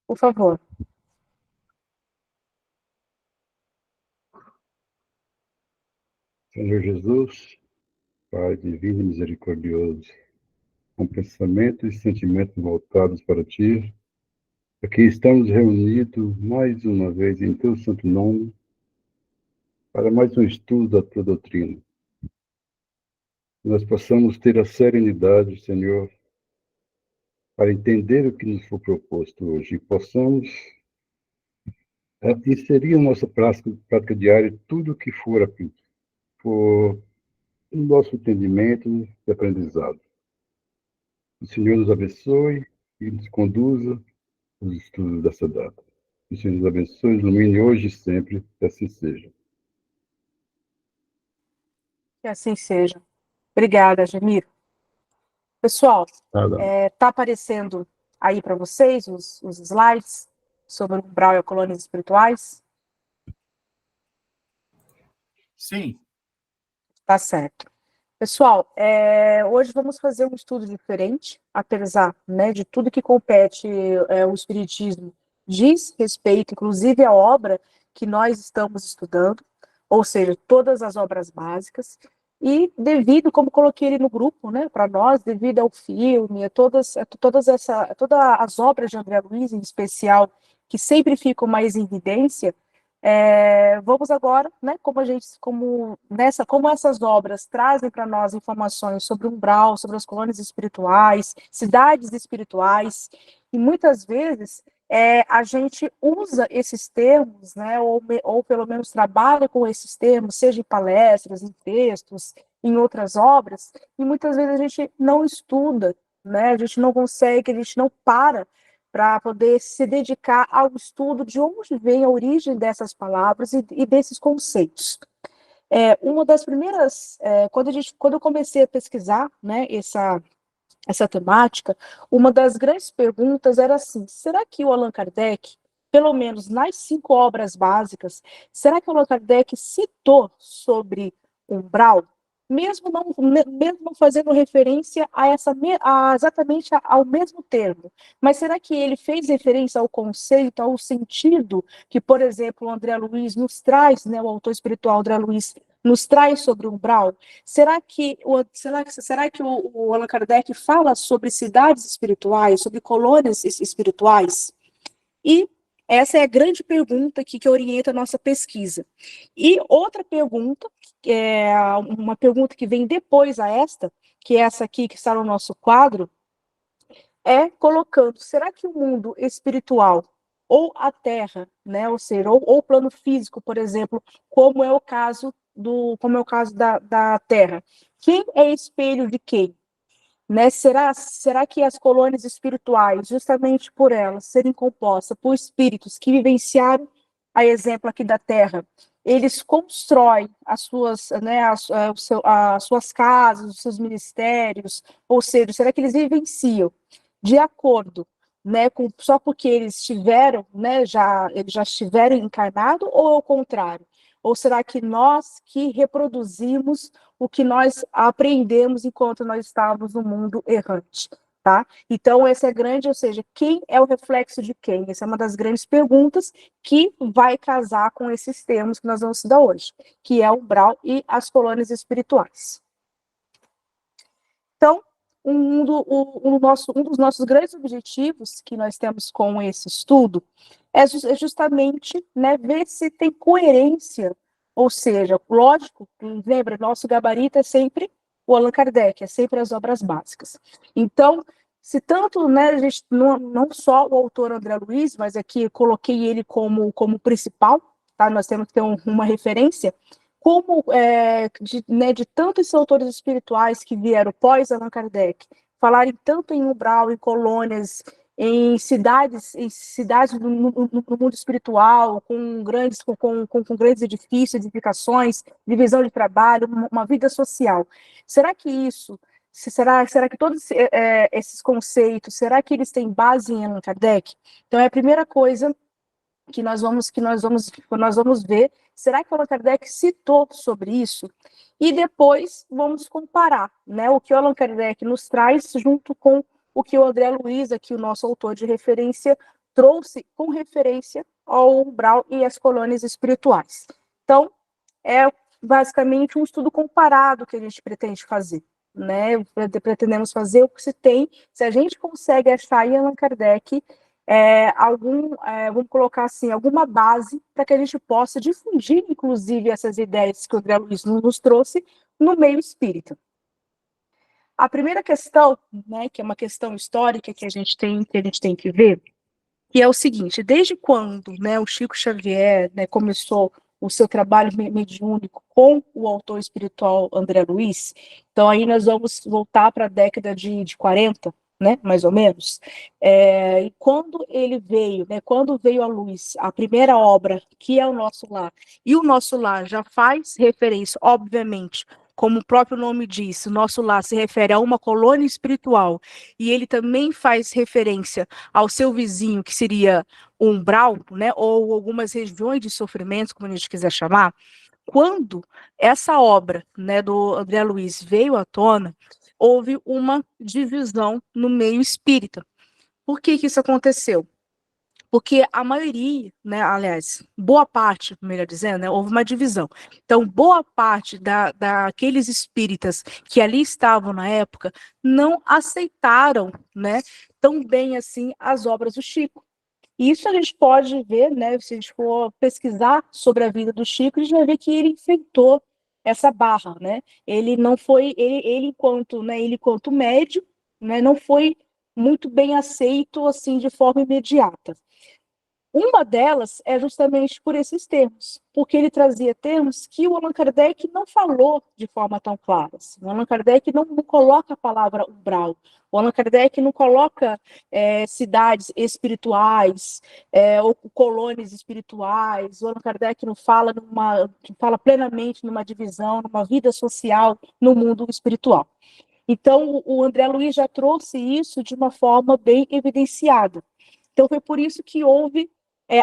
por favor. Senhor Jesus, Pai divino e misericordioso, com pensamentos e sentimentos voltados para Ti, aqui estamos reunidos mais uma vez em Teu santo nome para mais um estudo da Tua doutrina. Que nós possamos ter a serenidade, Senhor, para entender o que nos foi proposto hoje e possamos inserir na nossa prática diária tudo o que for no nosso entendimento e aprendizado. O Senhor nos abençoe e nos conduza nos estudos dessa data. Que o Senhor nos abençoe, ilumine hoje e sempre, que assim seja. Que assim seja. Obrigada, Jamiro. Pessoal, tá aparecendo aí para vocês os slides sobre o umbral e as colônias espirituais? Sim. Tá certo. Pessoal, hoje vamos fazer um estudo diferente, apesar, né, de tudo que compete o Espiritismo diz respeito, inclusive a obra que nós estamos estudando, ou seja, todas as obras básicas, e devido, como coloquei ele no grupo, né, para nós, devido ao filme, a todas as obras de André Luiz, em especial, que sempre ficam mais em evidência, vamos agora, né, como essas obras trazem para nós informações sobre o umbral, sobre as colônias espirituais, cidades espirituais, e muitas vezes a gente usa esses termos, né, ou pelo menos trabalha com esses termos, seja em palestras, em textos, em outras obras, e muitas vezes a gente não estuda, né, a gente não consegue, a gente não para poder se dedicar ao estudo de onde vem a origem dessas palavras e desses conceitos. Uma das primeiras, quando eu comecei a pesquisar, né, essa temática, uma das grandes perguntas era assim: será que o Allan Kardec, pelo menos nas 5 obras básicas, será que o Allan Kardec citou sobre umbral? Mesmo não fazendo referência exatamente ao mesmo termo, mas será que ele fez referência ao conceito, ao sentido que, por exemplo, o André Luiz nos traz, né, o autor espiritual André Luiz nos traz sobre o umbral? Será que o Allan Kardec fala sobre cidades espirituais, sobre colônias espirituais? E essa é a grande pergunta que orienta a nossa pesquisa. E outra pergunta, uma pergunta que vem depois a esta, que é essa aqui que está no nosso quadro, colocando: será que o mundo espiritual ou a Terra, né, ou seja, ou o plano físico, por exemplo, como é o caso da Terra, quem é espelho de quem? Né? Será que as colônias espirituais, justamente por elas serem compostas por espíritos que vivenciaram, a exemplo aqui da Terra, eles constroem as suas, né, as suas casas, os seus ministérios, ou seja, será que eles vivenciam de acordo, né, só porque eles tiveram, né, eles já estiveram encarnados, ou ao contrário? Ou será que nós que reproduzimos o que nós aprendemos enquanto nós estávamos no mundo errante, tá? Então, essa é grande, ou seja, quem é o reflexo de quem? Essa é uma das grandes perguntas que vai casar com esses termos que nós vamos estudar hoje, que é o umbral e as colônias espirituais. Então, um dos nossos grandes objetivos que nós temos com esse estudo é justamente, né, ver se tem coerência, ou seja, lógico, lembra, nosso gabarito é sempre o Allan Kardec, é sempre as obras básicas. Então, se tanto, né, a gente, não só o autor André Luiz, mas aqui eu coloquei ele como principal, tá? Nós temos que ter uma referência, como de tantos autores espirituais que vieram pós Allan Kardec, falarem tanto em umbral, em colônias, em cidades no mundo espiritual, com grandes edifícios, edificações, divisão de trabalho, uma vida social. Será que será que todos esses conceitos, será que eles têm base em Allan Kardec? Então, é a primeira coisa que nós vamos ver, será que o Allan Kardec citou sobre isso? E depois vamos comparar, né, o que o Allan Kardec nos traz junto com o que o André Luiz, aqui o nosso autor de referência, trouxe com referência ao umbral e às colônias espirituais. Então, é basicamente um estudo comparado que a gente pretende fazer, né? Pretendemos fazer o que se tem, se a gente consegue achar em Allan Kardec vamos colocar assim, alguma base para que a gente possa difundir, inclusive, essas ideias que o André Luiz nos trouxe no meio espírita. A primeira questão, né, que é uma questão histórica que a gente tem que ver, que é o seguinte: desde quando, né, o Chico Xavier, né, começou o seu trabalho mediúnico com o autor espiritual André Luiz, então aí nós vamos voltar para a década de 40, né, mais ou menos, e quando ele veio, né, quando veio à luz a primeira obra, que é o Nosso Lar, e o Nosso Lar já faz referência, obviamente, como o próprio nome diz, o Nosso Lar se refere a uma colônia espiritual, e ele também faz referência ao seu vizinho, que seria o umbral, né, ou algumas regiões de sofrimento, como a gente quiser chamar. Quando essa obra, né, do André Luiz veio à tona, houve uma divisão no meio espírita. Por que isso aconteceu? Porque a maioria, né, aliás, boa parte, melhor dizendo, né, houve uma divisão. Então, boa parte daqueles espíritas que ali estavam na época não aceitaram, né, tão bem assim as obras do Chico. E isso a gente pode ver, né, se a gente for pesquisar sobre a vida do Chico, a gente vai ver que ele enfrentou essa barra, né? Ele não foi, ele enquanto médium, né, não foi muito bem aceito assim de forma imediata. Uma delas é justamente por esses termos, porque ele trazia termos que o Allan Kardec não falou de forma tão clara. Assim. O Allan Kardec não coloca a palavra umbral, o Allan Kardec não coloca cidades espirituais ou colônias espirituais, o Allan Kardec não fala plenamente numa divisão, numa vida social no mundo espiritual. Então, o André Luiz já trouxe isso de uma forma bem evidenciada. Então, foi por isso que houve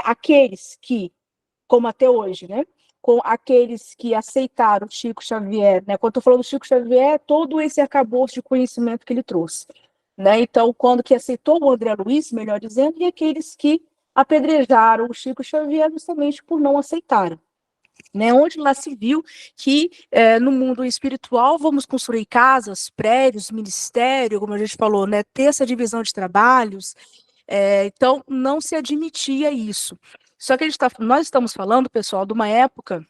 aqueles que, como até hoje, né, com aqueles que aceitaram o Chico Xavier, né, quando eu estou falando do Chico Xavier, todo esse arcabouço de conhecimento que ele trouxe. Né, então, quando que aceitou o André Luiz, melhor dizendo, e aqueles que apedrejaram o Chico Xavier justamente por não aceitarem. Né, onde lá se viu que no mundo espiritual vamos construir casas, prédios, ministério, como a gente falou, né, ter essa divisão de trabalhos, então não se admitia isso. Só que nós estamos falando, pessoal, de uma época,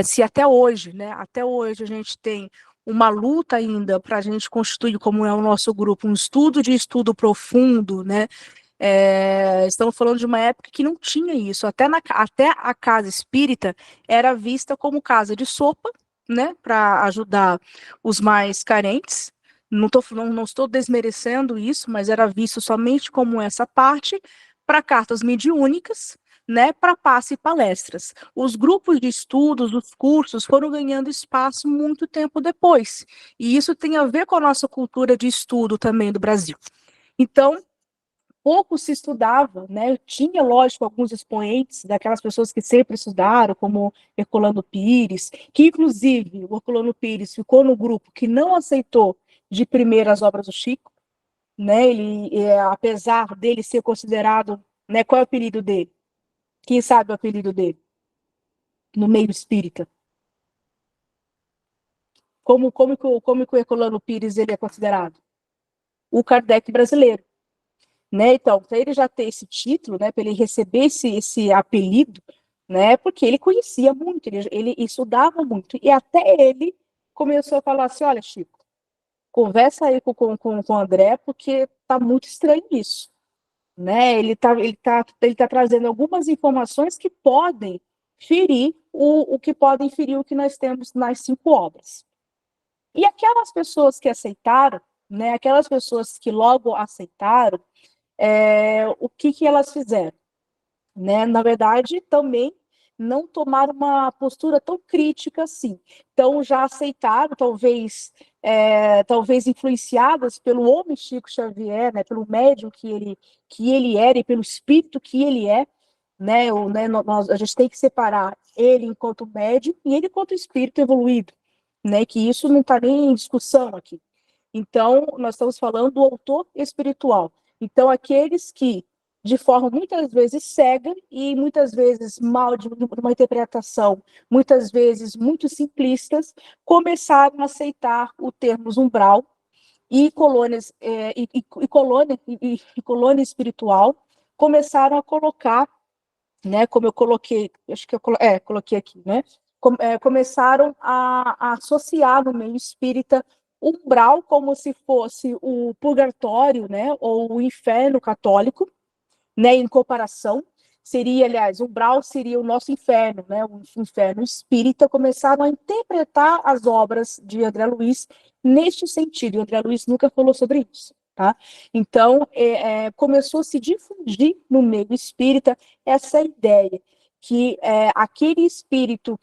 se até hoje, né, até hoje a gente tem uma luta ainda para a gente constituir, como é o nosso grupo, um estudo profundo, né, estamos falando de uma época que não tinha isso. Até a casa espírita era vista como casa de sopa, né, para ajudar os mais carentes. Não estou desmerecendo isso, mas era visto somente como essa parte para cartas mediúnicas, né, para passe e palestras. Os grupos de estudos, os cursos foram ganhando espaço muito tempo depois. E isso tem a ver com a nossa cultura de estudo também do Brasil. Então, pouco se estudava, né? Tinha, lógico, alguns expoentes daquelas pessoas que sempre estudaram, como Herculano Pires, que inclusive o Herculano Pires ficou no grupo que não aceitou de primeira as obras do Chico, né? Ele, apesar dele ser considerado, né? Qual é o apelido dele? Quem sabe o apelido dele? No meio espírita. Como que o Herculano Pires ele é considerado? O Kardec brasileiro. Né? Então, para ele já ter esse título, né, para ele receber esse apelido, né, porque ele conhecia muito, ele estudava muito, e até ele começou a falar assim, olha, Chico, conversa aí com o André, porque tá muito estranho isso. Né? Ele tá trazendo algumas informações que podem ferir o que nós temos nas 5 obras. E aquelas pessoas que aceitaram, né, aquelas pessoas que logo aceitaram, o que elas fizeram? Né? Na verdade, também não tomaram uma postura tão crítica assim. Então, já aceitaram, talvez influenciadas pelo homem Chico Xavier, né, pelo médium que ele era e pelo espírito que ele é, né, a gente tem que separar ele enquanto médium e ele enquanto espírito evoluído, né, que isso não está nem em discussão aqui. Então, nós estamos falando do autor espiritual. Então, aqueles que de forma muitas vezes cega e muitas vezes mal, de uma interpretação, muitas vezes muito simplistas, começaram a aceitar o termo umbral e colônias e colônia espiritual começaram a colocar, né, como eu coloquei, acho que coloquei aqui, né, começaram a associar no meio espírita o umbral como se fosse o purgatório, né, ou o inferno católico, né, em comparação, seria, aliás, umbral seria o nosso inferno, né, o inferno espírita. Começaram a interpretar as obras de André Luiz neste sentido, e André Luiz nunca falou sobre isso, tá? Então, começou a se difundir no meio espírita essa ideia que aquele espírito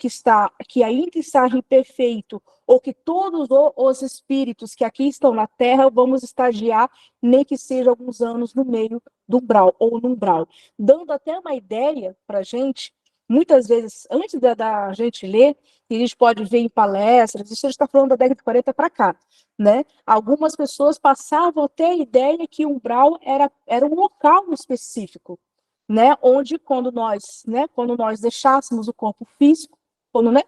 que ainda está imperfeito, ou que todos os espíritos que aqui estão na Terra vamos estagiar, nem que seja alguns anos no meio do umbral, ou no umbral, dando até uma ideia para a gente, muitas vezes, antes da gente ler, e a gente pode ver em palestras, isso a gente está falando da década de 40 para cá, né? Algumas pessoas passavam até a ideia que o umbral era um local específico, né? Onde quando nós deixássemos o corpo físico, quando, né,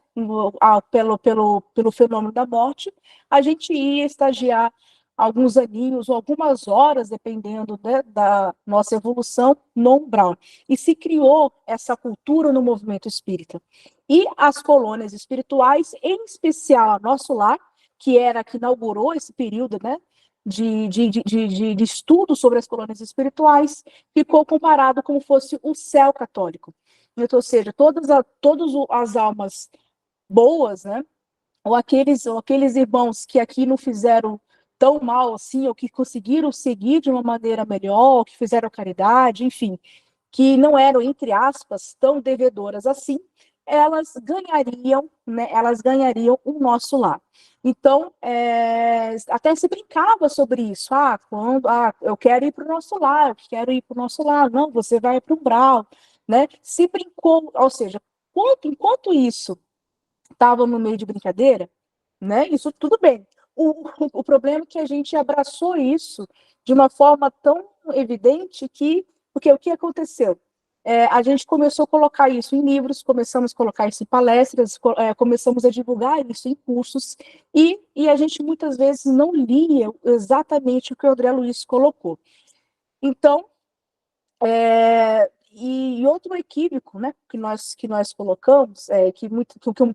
pelo fenômeno da morte, a gente ia estagiar alguns aninhos ou algumas horas, dependendo, né, da nossa evolução, no umbral. E se criou essa cultura no movimento espírita. E as colônias espirituais, em especial a Nosso Lar, que era a que inaugurou esse período, né, de estudo sobre as colônias espirituais, ficou comparado como fosse o céu católico. Então, ou seja, todas as almas boas, né, ou aqueles irmãos que aqui não fizeram tão mal assim, ou que conseguiram seguir de uma maneira melhor, ou que fizeram caridade, enfim, que não eram, entre aspas, tão devedoras assim, elas ganhariam, né, elas ganhariam o nosso lar. Então, até se brincava sobre isso. Eu quero ir para o nosso lar, eu quero ir para o nosso lar. Não, você vai para o umbral, né? Se brincou, ou seja, enquanto isso estava no meio de brincadeira, né? Isso tudo bem. O problema é que a gente abraçou isso de uma forma tão evidente que, porque o que aconteceu? A gente começou a colocar isso em livros, começamos a colocar isso em palestras, começamos a divulgar isso em cursos, e a gente muitas vezes não lia exatamente o que o André Luiz colocou. Então, e outro equívoco, né, que nós colocamos, que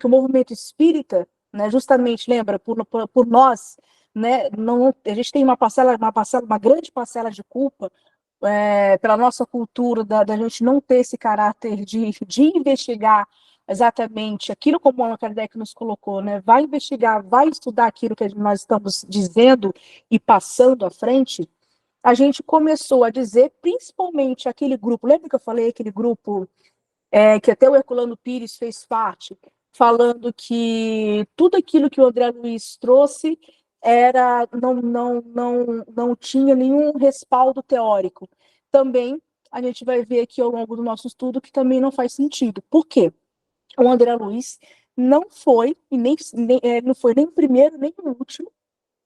o movimento espírita, né, justamente, lembra, por nós, né, não, a gente tem uma grande parcela de culpa pela nossa cultura, da gente não ter esse caráter de investigar exatamente aquilo como o Allan Kardec nos colocou, né, vai investigar, vai estudar aquilo que nós estamos dizendo e passando à frente. A gente começou a dizer, principalmente aquele grupo, lembra que eu falei aquele grupo que até o Herculano Pires fez parte, falando que tudo aquilo que o André Luiz trouxe não tinha nenhum respaldo teórico. Também a gente vai ver aqui ao longo do nosso estudo que também não faz sentido. Por quê? O André Luiz não foi, não foi nem o primeiro nem o último,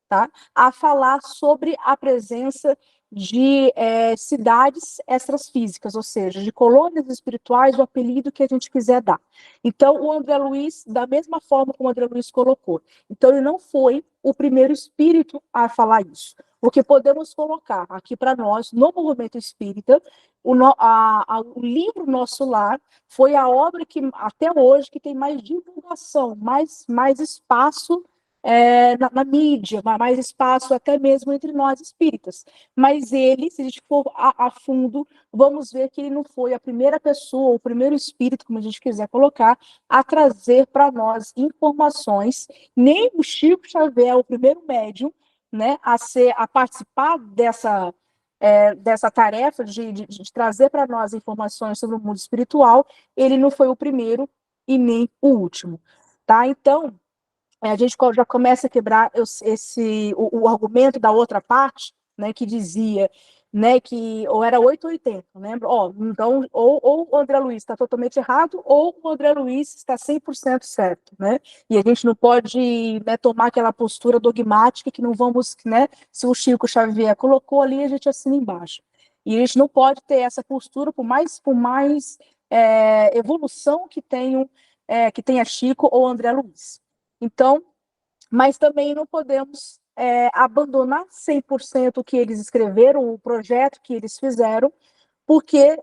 tá, a falar sobre a presença de cidades extrafísicas, ou seja, de colônias espirituais, o apelido que a gente quiser dar. Então, o André Luiz, da mesma forma como o André Luiz colocou, então ele não foi o primeiro espírito a falar isso. O que podemos colocar aqui para nós, no movimento espírita, o livro Nosso Lar foi a obra que, até hoje, que tem mais divulgação, mais espaço na mídia, mais espaço até mesmo entre nós espíritas. Mas ele, se a gente for a fundo, vamos ver que ele não foi a primeira pessoa, o primeiro espírito, como a gente quiser colocar, a trazer para nós informações, nem o Chico Xavier, o primeiro médium, né, a participar dessa tarefa de trazer para nós informações sobre o mundo espiritual, ele não foi o primeiro e nem o último. Tá? Então, a gente já começa a quebrar o argumento da outra parte, né, que dizia, né, que ou era 8 ou 80, lembra? Então, ou o André Luiz está totalmente errado, ou o André Luiz está 100% certo, né? E a gente não pode, né, tomar aquela postura dogmática que não vamos, né, se o Chico Xavier colocou ali, a gente assina embaixo. E a gente não pode ter essa postura, por mais evolução que tenha Chico ou André Luiz. Então, mas também não podemos abandonar 100% o que eles escreveram, o projeto que eles fizeram, porque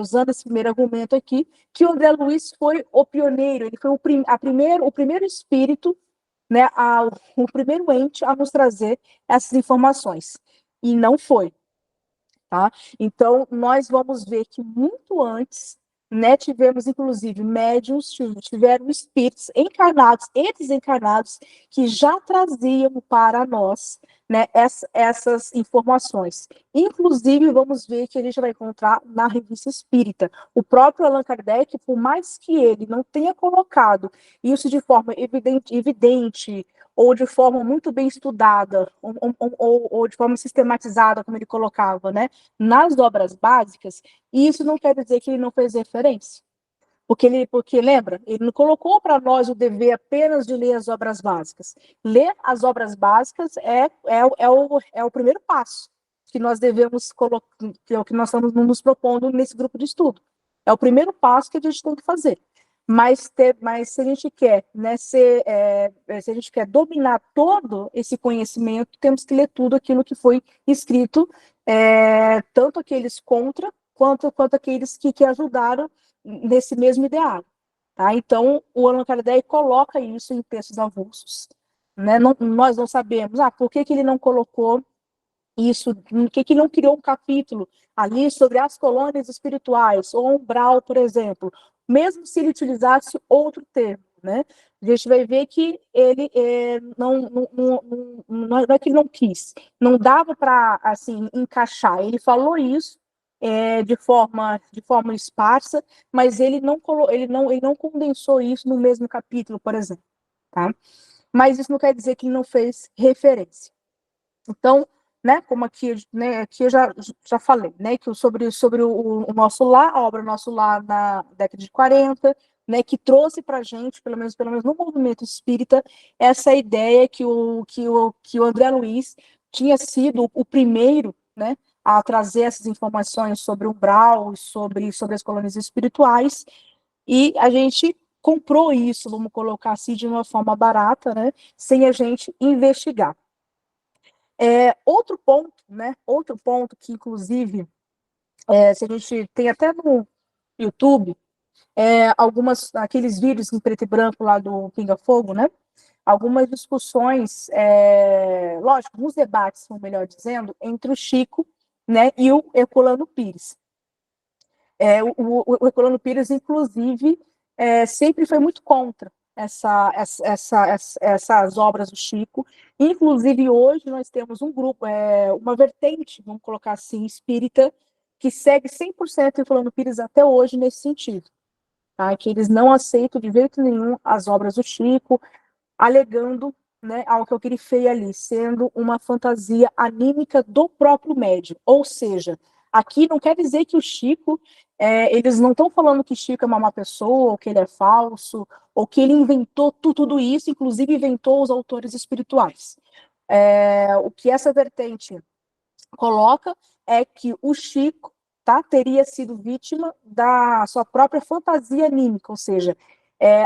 usando esse primeiro argumento aqui, que o André Luiz foi o pioneiro, ele foi o primeiro espírito, né, o primeiro ente a nos trazer essas informações. E não foi. Tá? Então, nós vamos ver que muito antes, né, tivemos, inclusive, médiuns, tiveram espíritos encarnados e desencarnados que já traziam para nós, né, essas informações. Inclusive, vamos ver que a gente vai encontrar na Revista Espírita. O próprio Allan Kardec, por mais que ele não tenha colocado isso de forma evidente ou de forma muito bem estudada, ou de forma sistematizada, como ele colocava, né, nas obras básicas, e isso não quer dizer que ele não fez referência. Porque lembra, ele não colocou para nós o dever apenas de ler as obras básicas. Ler as obras básicas é o primeiro passo que nós devemos colocar, que é o que nós estamos nos propondo nesse grupo de estudo. É o primeiro passo que a gente tem que fazer. Mas se a gente quer, né, se a gente quer dominar todo esse conhecimento, temos que ler tudo aquilo que foi escrito, tanto aqueles contra, quanto aqueles que ajudaram nesse mesmo ideário. Tá? Então, o Allan Kardec coloca isso em textos avulsos. Né? Nós não sabemos por que ele não colocou isso, por que ele não criou um capítulo ali sobre as colônias espirituais, ou umbral, por exemplo, mesmo se ele utilizasse outro termo. Né? A gente vai ver que ele não é que ele não quis, não dava para assim, encaixar. Ele falou isso de forma esparsa, mas ele não condensou isso no mesmo capítulo, por exemplo. Tá? Mas isso não quer dizer que ele não fez referência. Então, né, como aqui eu já falei, né, que sobre o Nosso Lar, a obra Nosso Lar na década de 40, né, que trouxe para a gente, pelo menos no movimento espírita, essa ideia que o André Luiz tinha sido o primeiro, né, a trazer essas informações sobre o umbral, sobre as colônias espirituais, e a gente comprou isso, vamos colocar assim, de uma forma barata, né, sem a gente investigar. Outro ponto que, inclusive, se a gente tem até no YouTube, aqueles vídeos em preto e branco lá do Pinga Fogo, né? Algumas discussões, lógico, alguns debates, melhor dizendo, entre o Chico, né, e o Herculano Pires. O Herculano Pires, inclusive, sempre foi muito contra essas obras do Chico. Inclusive, hoje nós temos um grupo, uma vertente, vamos colocar assim, espírita, que segue 100% o Herculano Pires até hoje nesse sentido. Tá? Que eles não aceitam de jeito nenhum as obras do Chico, alegando, né, ao que eu grifei ali, sendo uma fantasia anímica do próprio médium. Ou seja, aqui não quer dizer que o Chico, eles não estão falando que Chico é uma má pessoa, ou que ele é falso, ou que ele inventou tudo isso, inclusive inventou os autores espirituais. O que essa vertente coloca é que o Chico, tá, teria sido vítima da sua própria fantasia anímica, ou seja,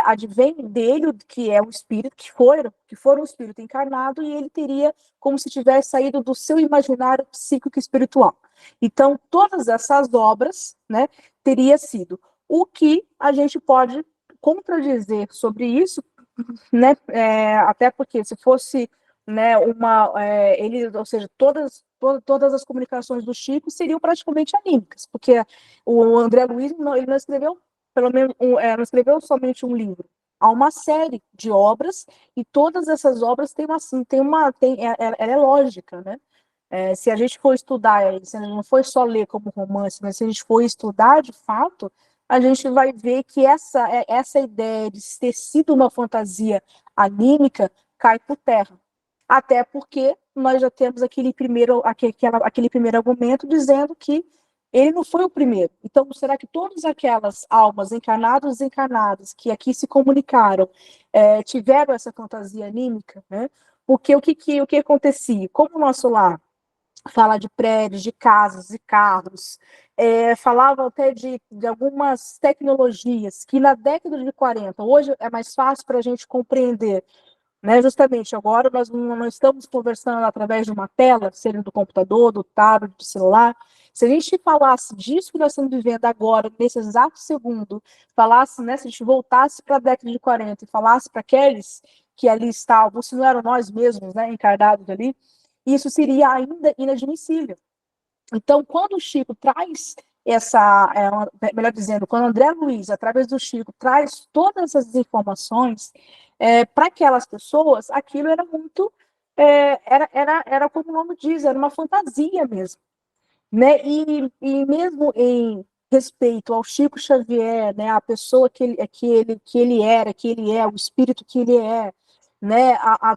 advém dele, que é um espírito, que for um espírito encarnado, e ele teria como se tivesse saído do seu imaginário psíquico espiritual. Então, todas essas obras, né, teria sido. O que a gente pode contradizer sobre isso, né, até porque se fosse, né, ou seja, todas as comunicações do Chico seriam praticamente anímicas, porque o André Luiz ele não escreveu pelo menos não escreveu somente um livro, há uma série de obras, e todas essas obras ela é lógica, né? Se a gente for estudar, se não for só ler como romance, mas se a gente for estudar de fato, a gente vai ver que essa ideia de ter sido uma fantasia anímica cai por terra. Até porque nós já temos aquele primeiro argumento dizendo que ele não foi o primeiro. Então, será que todas aquelas almas encarnadas e desencarnadas que aqui se comunicaram tiveram essa fantasia anímica? Né? Porque o que acontecia? Como o Nosso Lar fala de prédios, de casas, de carros, falava até de algumas tecnologias que na década de 40, hoje é mais fácil para a gente compreender, né? Justamente agora nós não estamos conversando através de uma tela, seja do computador, do tablet, do celular. Se a gente falasse disso que nós estamos vivendo agora, nesse exato segundo, falasse, né, se a gente voltasse para a década de 40 e falasse para aqueles que ali estavam, se não eram nós mesmos, né, encarnados ali, isso seria ainda inadmissível. Então, quando o Chico traz melhor dizendo, quando o André Luiz, através do Chico, traz todas essas informações para aquelas pessoas, aquilo era muito, era como o nome diz, era uma fantasia mesmo, né? E mesmo em respeito ao Chico Xavier, né, a pessoa que ele era, que ele é, o espírito que ele é, né, a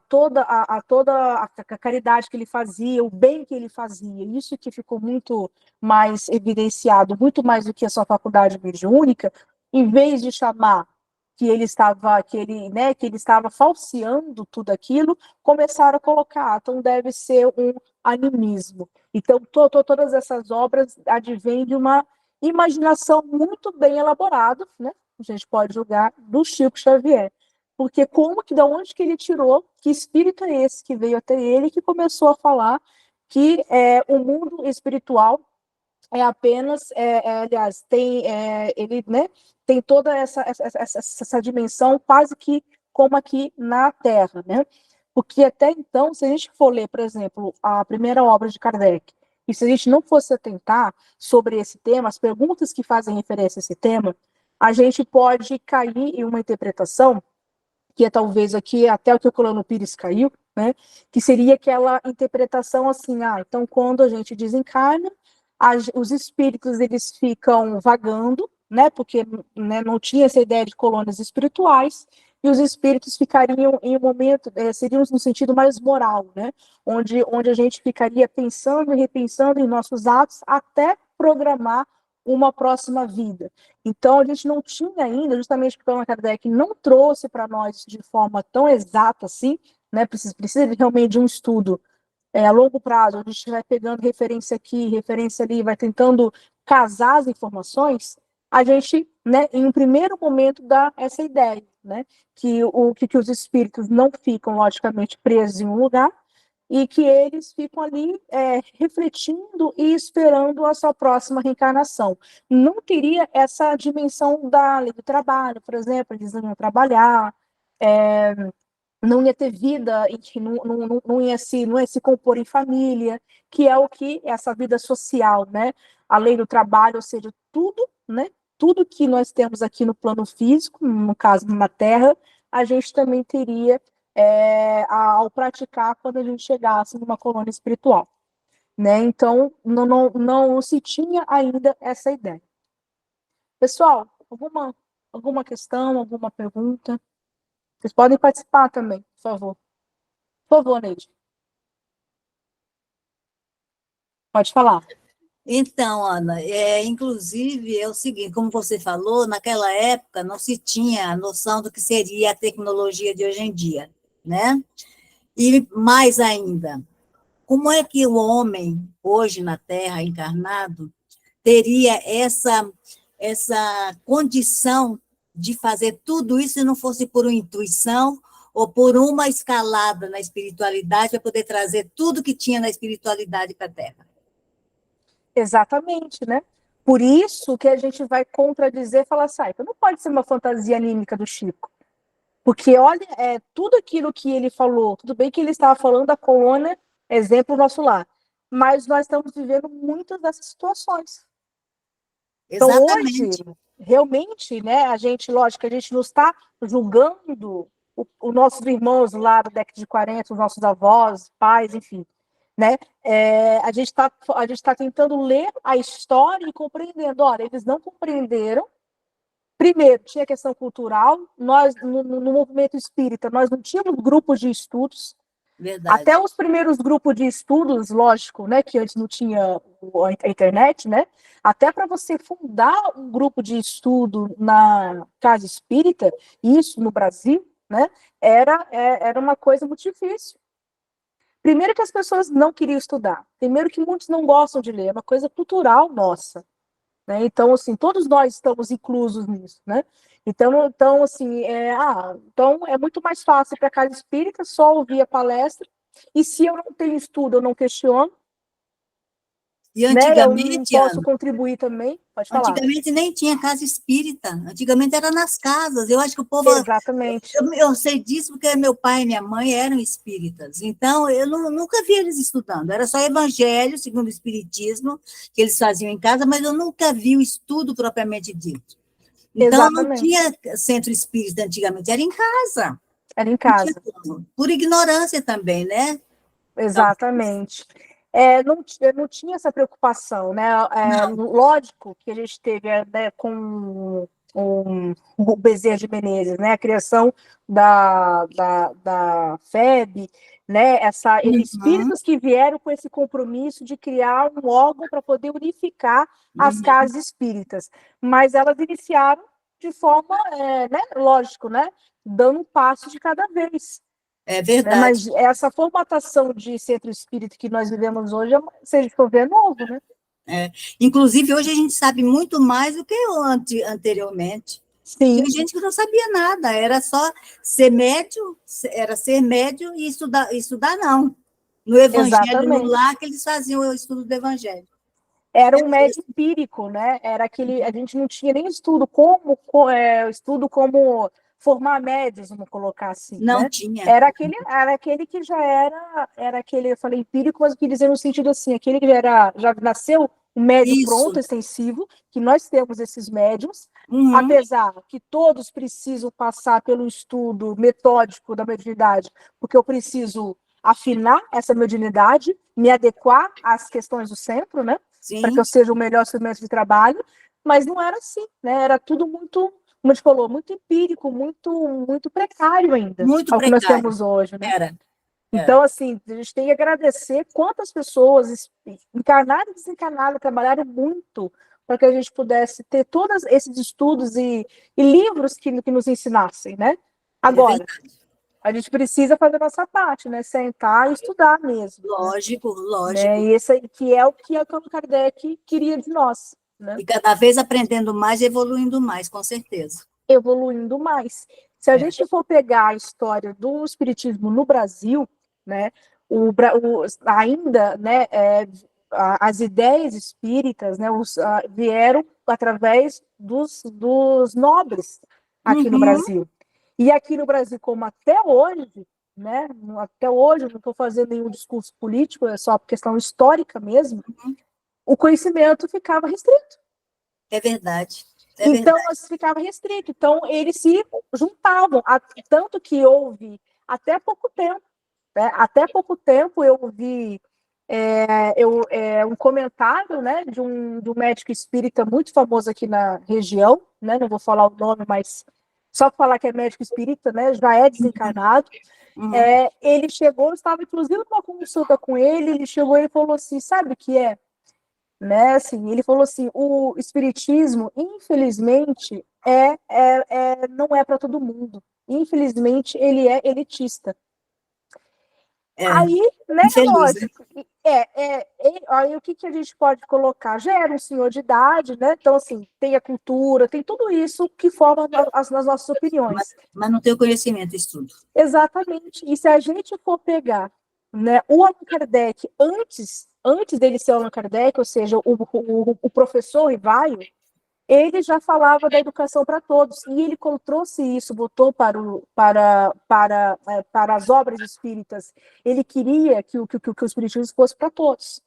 caridade que ele fazia, o bem que ele fazia, isso que ficou muito mais evidenciado, muito mais do que a sua faculdade mediúnica, em vez de chamar que ele estava falseando tudo aquilo, começaram a colocar, então deve ser um animismo. Então, todas essas obras advêm de uma imaginação muito bem elaborada, né? A gente pode julgar, do Chico Xavier. Porque da onde que ele tirou, que espírito é esse que veio até ele, que começou a falar que o mundo espiritual é apenas, aliás, ele, né, tem toda essa dimensão quase que como aqui na Terra, né? Porque até então, se a gente for ler, por exemplo, a primeira obra de Kardec, e se a gente não fosse atentar sobre esse tema, as perguntas que fazem referência a esse tema, a gente pode cair em uma interpretação que é talvez aqui até o que o Colano Pires caiu, né? Que seria aquela interpretação assim, então quando a gente desencarna, os espíritos eles ficam vagando, né? Porque, né, não tinha essa ideia de colônias espirituais, e os espíritos ficariam em um momento, seriam no sentido mais moral, né? Onde a gente ficaria pensando e repensando em nossos atos até programar uma próxima vida. Então, a gente não tinha ainda, justamente porque o Allan Kardec não trouxe para nós de forma tão exata assim, né? Precisa realmente de um estudo a longo prazo, onde a gente vai pegando referência aqui, referência ali, vai tentando casar as informações, a gente, né, em um primeiro momento, dá essa ideia, né? Que os espíritos não ficam, logicamente, presos em um lugar, e que eles ficam ali refletindo e esperando a sua próxima reencarnação. Não teria essa dimensão da lei do trabalho, por exemplo, eles não iam trabalhar, não ia ter vida, não ia se compor em família, que é o que essa vida social, né? A lei do trabalho, ou seja, tudo, né? Tudo que nós temos aqui no plano físico, no caso na Terra, a gente também teria ao praticar quando a gente chegasse numa colônia espiritual, né? Então, não se tinha ainda essa ideia. Pessoal, alguma questão, alguma pergunta? Vocês podem participar também, por favor. Por favor, Neide. Pode falar. Então, Ana, inclusive é o seguinte, como você falou, naquela época não se tinha a noção do que seria a tecnologia de hoje em dia, né? E mais ainda, como é que o homem, hoje na Terra, encarnado, teria essa condição de fazer tudo isso se não fosse por uma intuição ou por uma escalada na espiritualidade para poder trazer tudo que tinha na espiritualidade para a Terra? Exatamente, né? Por isso que a gente vai contradizer e falar assim, então não pode ser uma fantasia anímica do Chico. Porque, olha, tudo aquilo que ele falou, tudo bem que ele estava falando da colônia, exemplo nosso lar, mas nós estamos vivendo muitas dessas situações. Então, Exatamente. hoje, realmente, né, lógico, a gente não está julgando os nossos irmãos lá da década de 40, os nossos avós, pais, enfim, né? A gente tá tentando ler a história e compreendendo. Olha, eles não compreenderam. Primeiro, tinha a questão cultural. Nós, no movimento espírita, nós não tínhamos grupos de estudos. Verdade. Até os primeiros grupos de estudos, lógico, né, que antes não tinha a internet, né? Até para você fundar um grupo de estudo na casa espírita, isso no Brasil, né, era uma coisa muito difícil. Primeiro que as pessoas não queriam estudar. Primeiro que muitos não gostam de ler. É uma coisa cultural nossa. Né? Então, assim, todos nós estamos inclusos nisso, né? Então assim, então é muito mais fácil para a casa espírita só ouvir a palestra, e se eu não tenho estudo, eu não questiono, E né? Eu não antigamente, posso Ana, contribuir também, pode falar. antigamente nem tinha casa espírita, antigamente era nas casas. Eu acho que o povo, Exatamente. eu sei disso porque meu pai e minha mãe eram espíritas, então eu nunca vi eles estudando, era só evangelho, segundo o espiritismo, que eles faziam em casa, mas eu nunca vi o estudo propriamente dito. Então, não Exatamente. tinha centro espírita antigamente, era em casa. Era em Não tinha casa. como. Por ignorância também, né? Exatamente. Não tinha essa preocupação, né? Não. Lógico que a gente teve, né, com o Bezerra de Menezes, né? A criação da FEB, né? Uhum, Espíritos que vieram com esse compromisso de criar um órgão para poder unificar as uhum. casas espíritas, mas elas iniciaram de forma, né? Lógico, né? Dando um passo de cada vez. É Né? verdade. Mas essa formatação de centro espírita que nós vivemos hoje, se a gente for ver, é novo, né? É. Inclusive, hoje a gente sabe muito mais do que anteriormente. Sim, Tinha gente que não sabia nada, era só ser médio, era ser médio e estudar não. No Evangelho, no exatamente. lar, que eles faziam o estudo do Evangelho. Era É um médio mesmo. empírico, né? Era aquele, a gente não tinha nem estudo como formar médios, vamos colocar assim, Não né? tinha. Era aquele que já era aquele, eu falei empírico, mas eu queria dizer no sentido assim, aquele que já nasceu um médio Isso. pronto, extensivo, que nós temos esses médios, Uhum. apesar que todos precisam passar pelo estudo metódico da mediunidade, porque eu preciso afinar essa mediunidade, me adequar às questões do centro, né? Para que eu Sim, seja o melhor instrumento de trabalho, mas não era assim, né? Era tudo muito, como a gente falou, muito empírico, muito precário ainda, muito ao que nós precário. temos hoje, né? Era. Então, assim, a gente tem que agradecer quantas pessoas, encarnadas e desencarnadas, trabalharam muito para que a gente pudesse ter todos esses estudos e livros que nos ensinassem, né? É Agora, verdade. a gente precisa fazer a nossa parte, né? Sentar e estudar mesmo, Lógico, né? lógico. E esse aí, que é o que Allan Kardec queria de nós, né? E cada vez aprendendo mais, evoluindo mais, com certeza. Evoluindo mais. Se a É. gente for pegar a história do espiritismo no Brasil, né, ainda, né, as ideias espíritas, né, vieram através dos nobres aqui no Uhum, Brasil. E aqui no Brasil, como até hoje, né, até hoje, eu não estou fazendo nenhum discurso político, é só questão histórica mesmo, uhum. o conhecimento ficava restrito. É verdade. É Então, verdade. ficava restrito. Então, eles se juntavam, tanto que houve até pouco tempo, né? Até pouco tempo eu vi um comentário, né, de um médico espírita muito famoso aqui na região, né? Não vou falar o nome, mas só falar que é médico espírita, né? Já é desencarnado. Uhum. Ele chegou, estava inclusive numa consulta com ele chegou e falou assim, sabe o que é? Né? Assim, ele falou assim, o espiritismo, infelizmente, não é para todo mundo. Infelizmente, ele é elitista. É, Aí, né, infeliz, né? lógico, aí o que a gente pode colocar? Já era um senhor de idade, né? Então, assim, tem a cultura, tem tudo isso que forma as nossas Mas, opiniões. mas não tem o conhecimento, estudo. Exatamente. E se a gente for pegar, né, o Allan Kardec, antes dele ser Allan Kardec, ou seja, o professor Rivaio, ele já falava da educação para todos, e ele trouxe isso, botou para as obras espíritas. Ele queria que o espiritismo fosse para todos.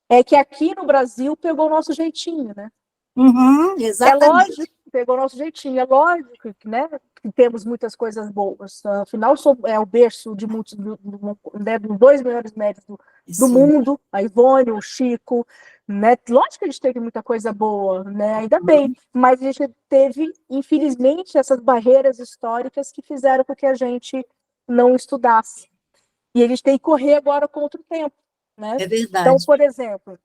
É que aqui no Brasil pegou o nosso jeitinho, né? Uhum, É exatamente. lógico, pegou o nosso jeitinho, é lógico que, né, que temos muitas coisas boas. Afinal, é o berço de muitos, né, dos dois maiores médicos do Isso. mundo, a Ivone, o Chico, né? Lógico que a gente teve muita coisa boa, né? Ainda bem, mas a gente teve, infelizmente, essas barreiras históricas que fizeram com que a gente não estudasse. E a gente tem que correr agora contra o tempo, né? É Então, verdade. por exemplo,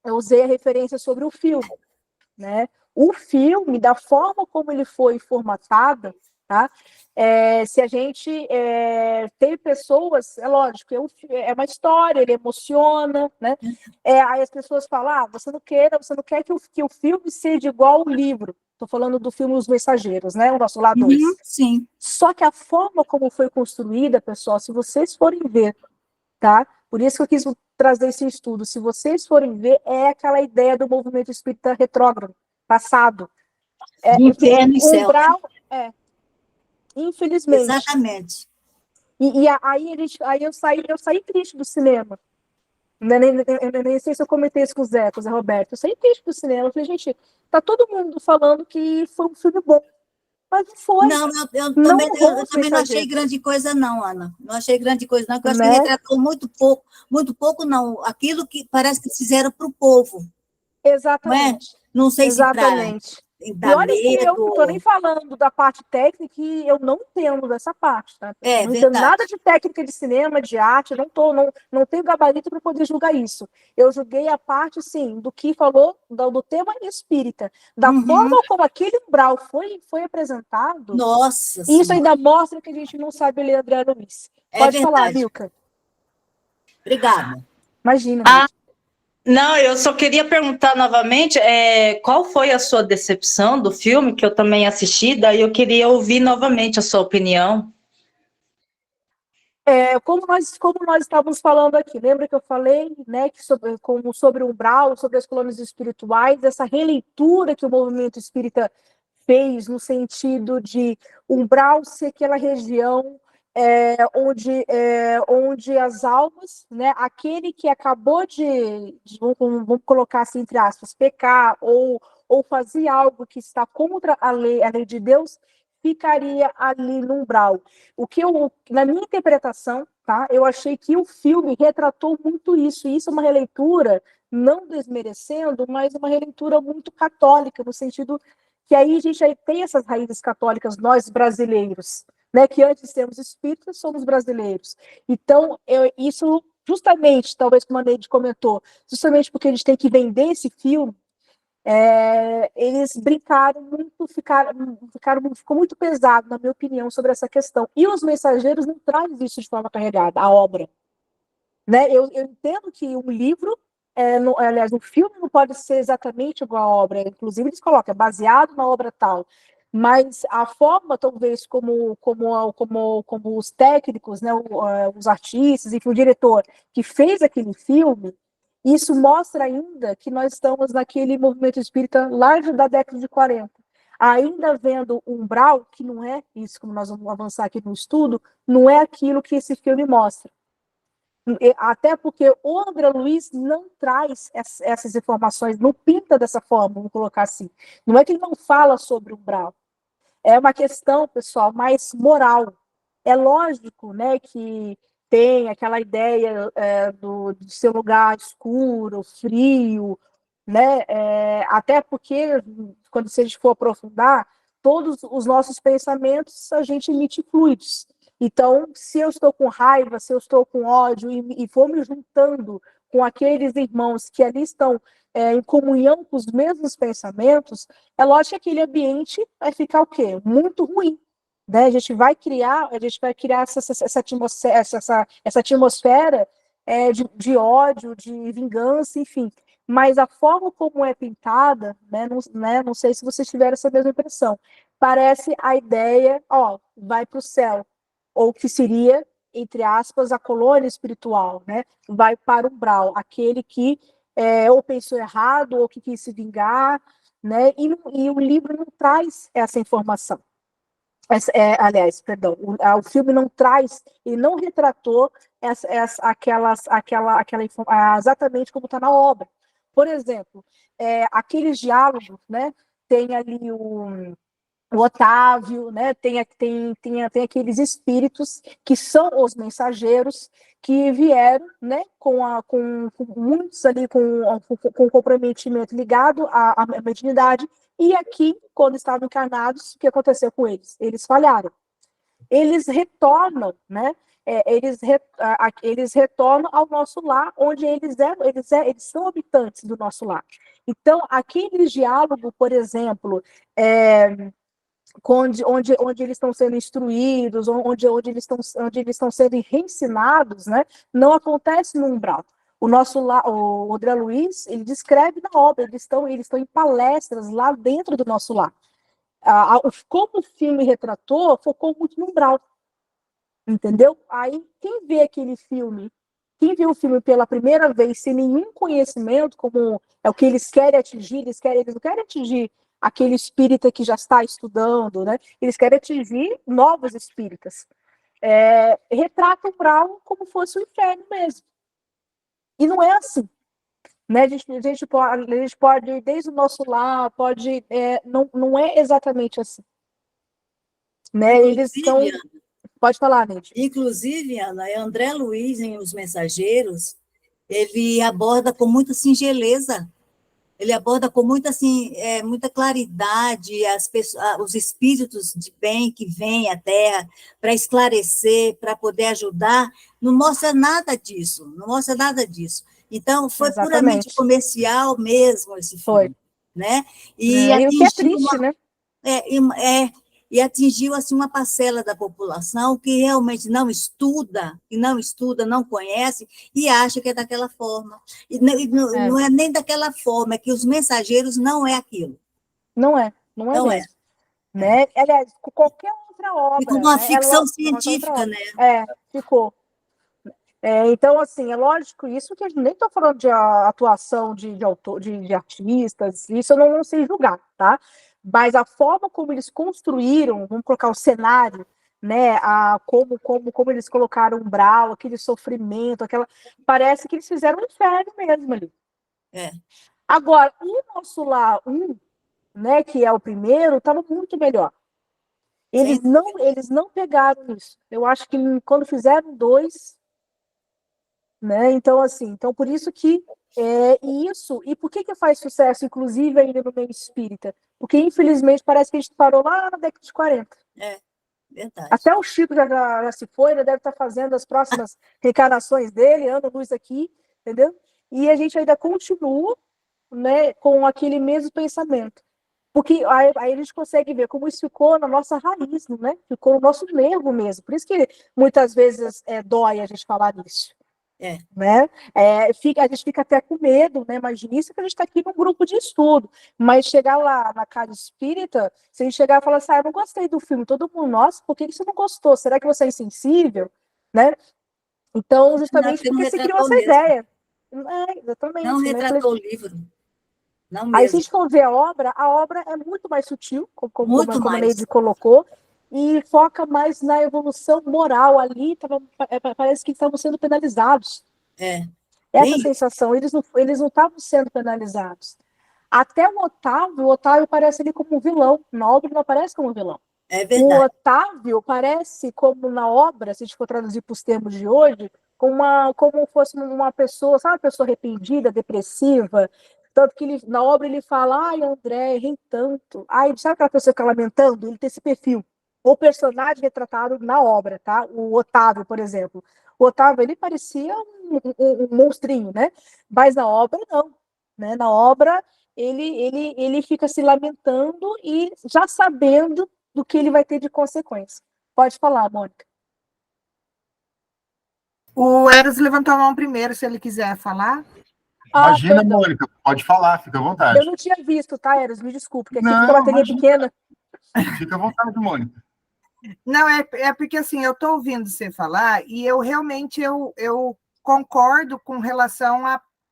eu usei a referência sobre o filme, né? O filme, da forma como ele foi formatado, tá? Se a gente tem pessoas, é lógico, é uma história, ele emociona, né? Aí as pessoas falam, você não quer que o filme seja igual ao livro. Estou falando do filme Os Mensageiros, né? O nosso lá 2. Sim. Só que a forma como foi construída, pessoal, se vocês forem ver, tá? Por isso que eu quis trazer esse estudo. Se vocês forem ver, é aquela ideia do movimento espírita retrógrado, passado. Inferno e céu. Umbral, infelizmente. Exatamente. Aí eu saí triste do cinema. Eu nem sei se eu comentei isso com o Zé Roberto. Eu saí triste do cinema. Eu falei, gente, tá todo mundo falando que foi um filme bom. Mas não foi. Não, eu também não achei grande coisa, não, Ana. Não achei grande coisa, não, porque eu acho que retratou muito pouco, não. Aquilo que parece que fizeram para o povo. Exatamente. Não sei Exatamente. se E para dar olha que eu medo. não estou nem falando da parte técnica, que eu não entendo dessa parte, tá? Não entendo Verdade. nada de técnica de cinema, de arte, não tenho gabarito para poder julgar isso. Eu julguei a parte, sim, do que falou, do tema espírita, da forma como aquele umbral foi apresentado. Nossa Isso senhora. ainda mostra que a gente não sabe ler André Luiz. Pode falar, Milka. Obrigada. Imagina. Não, eu só queria perguntar novamente qual foi a sua decepção do filme, que eu também assisti, daí eu queria ouvir novamente a sua opinião. Como nós estávamos falando aqui, lembra que eu falei, né, sobre o umbral, sobre as colônias espirituais, essa releitura que o movimento espírita fez no sentido de umbral ser aquela região onde as almas, né, aquele que acabou vamos colocar assim entre aspas, pecar ou fazer algo que está contra a lei de Deus, ficaria ali no umbral. Na minha interpretação, tá, eu achei que o filme retratou muito isso, e isso é uma releitura, não desmerecendo, mas uma releitura muito católica, no sentido que aí a gente tem essas raízes católicas, nós brasileiros, né, que antes de sermos espíritas, somos brasileiros. Então, isso justamente, talvez como a Neide comentou, justamente porque a gente tem que vender esse filme, eles brincaram muito, ficou muito pesado, na minha opinião, sobre essa questão. E Os Mensageiros não traz isso de forma carregada, a obra. Né? Eu entendo que um livro, aliás, um filme não pode ser exatamente igual à obra, inclusive eles colocam, baseado na obra tal. Mas a forma, talvez, como os técnicos, né, os artistas, enfim, o diretor que fez aquele filme, isso mostra ainda que nós estamos naquele movimento espírita lá da década de 40. Ainda vendo o umbral, que não é isso, como nós vamos avançar aqui no estudo, não é aquilo que esse filme mostra. Até porque o André Luiz não traz essas informações, não pinta dessa forma, vamos colocar assim. Não é que ele não fala sobre o umbral. É uma questão, pessoal, mais moral. É lógico, né, que tem aquela ideia de ser um lugar escuro, frio, né? Até porque, quando se a gente for aprofundar, todos os nossos pensamentos, a gente emite fluidos. Então, se eu estou com raiva, se eu estou com ódio e for me juntando com aqueles irmãos que ali estão em comunhão com os mesmos pensamentos, é lógico que aquele ambiente vai ficar o quê? Muito ruim. Né? A gente vai criar essa atmosfera de ódio, de vingança, enfim. Mas a forma como é pintada, não sei se vocês tiveram essa mesma impressão, parece a ideia, vai para o céu, ou que seria, entre aspas, a colônia espiritual, né? Vai para o umbral, aquele que ou pensou errado, ou que quis se vingar, né? E o livro não traz essa informação. Aliás, perdão, o filme não traz, ele não retratou exatamente como está na obra. Por exemplo, aqueles diálogos, né? Tem ali o Otávio, né? Tem aqueles espíritos que são os mensageiros que vieram, né? Com muitos ali com comprometimento ligado à mediunidade, e aqui, quando estavam encarnados, o que aconteceu com eles? Eles falharam. Eles retornam, né? Eles retornam ao nosso lar, onde eles são habitantes do nosso lar. Então, aquele diálogo, por exemplo, onde eles estão sendo instruídos, onde eles estão sendo reensinados, né? Não acontece no umbral. O André Luiz, ele descreve na obra, eles estão em palestras lá dentro do nosso lar. Como o filme retratou, focou muito no umbral, entendeu? Aí, quem vê aquele filme, quem vê o filme pela primeira vez sem nenhum conhecimento, como é o que eles querem atingir, eles não querem atingir aquele espírita que já está estudando, né? Eles querem atingir novos espíritas. Retrata o umbral como fosse o inferno mesmo. E não é assim. Né? A gente pode, desde o nosso lar, não é exatamente assim. Né? Eles estão. Pode falar, Neide. Inclusive, Ana, André Luiz, em Os Mensageiros, ele aborda com muita singeleza, ele aborda com muita, assim, muita claridade os espíritos de bem que vêm à Terra para esclarecer, para poder ajudar. Não mostra nada disso, não mostra nada disso. Então, foi puramente comercial mesmo esse filme. Foi. Né? E o que é triste, né? E atingiu assim, uma parcela da população que realmente não estuda, não conhece, e acha que é daquela forma. Não é nem daquela forma, é que Os Mensageiros não é aquilo. Não é mesmo. Né? Aliás, qualquer outra obra. Ficou uma ficção científica, né? Ficou. Então, assim, é lógico, isso que a gente nem estou falando de atuação de artistas, isso eu não sei julgar, tá? Mas a forma como eles construíram, vamos colocar o cenário, né? Como eles colocaram umbral, aquele sofrimento, parece que eles fizeram um inferno mesmo ali. Agora, o nosso lar 1, né, que é o primeiro, estava muito melhor. Eles não pegaram isso. Eu acho que quando fizeram 2, né? Então, assim, por isso que isso. E por que faz sucesso, inclusive, ainda no meio espírita? Porque, infelizmente, parece que a gente parou lá na década de 40. Verdade. Até o Chico já se foi, né? Deve estar fazendo as próximas reencarnações dele, Ana Luz aqui, entendeu? E a gente ainda continua, né, com aquele mesmo pensamento. Porque aí a gente consegue ver como isso ficou na nossa raiz, né? Ficou no nosso nervo mesmo. Por isso que muitas vezes dói a gente falar nisso. Né? A gente fica até com medo, né? Imagina isso que a gente está aqui num grupo de estudo, mas chegar lá na casa espírita, se a gente chegar e falar assim, eu não gostei do filme, todo mundo, nossa, por que você não gostou? Será que você é insensível? Né? Então, justamente porque se criou essa ideia. Exatamente. Não retratou o livro. Não mesmo. Aí, se a gente for ver a obra é muito mais sutil, como a Neide colocou, e foca mais na evolução moral ali, parece que estavam sendo penalizados. Essa sensação, eles não estavam sendo penalizados. Até o Otávio parece ali como um vilão, na obra não aparece como um vilão. É verdade. O Otávio parece como na obra, se a gente for traduzir para os termos de hoje, como fosse uma pessoa, sabe, uma pessoa arrependida, depressiva, tanto que na obra ele fala, ai, André, errei tanto. Ai, sabe aquela pessoa que está lamentando? Ele tem esse perfil. O personagem retratado na obra, tá? O Otávio, por exemplo. O Otávio, ele parecia um monstrinho, né? Mas na obra, não. Né? Na obra, ele fica se lamentando e já sabendo do que ele vai ter de consequência. Pode falar, Mônica. O Eros levantou a mão primeiro, se ele quiser falar. Imagina, Mônica, pode falar, fica à vontade. Eu não tinha visto, tá, Eros? Me desculpe, porque aqui fica uma telinha pequena. Fica à vontade, Mônica. Não, é porque assim, eu estou ouvindo você falar e eu realmente eu concordo com relação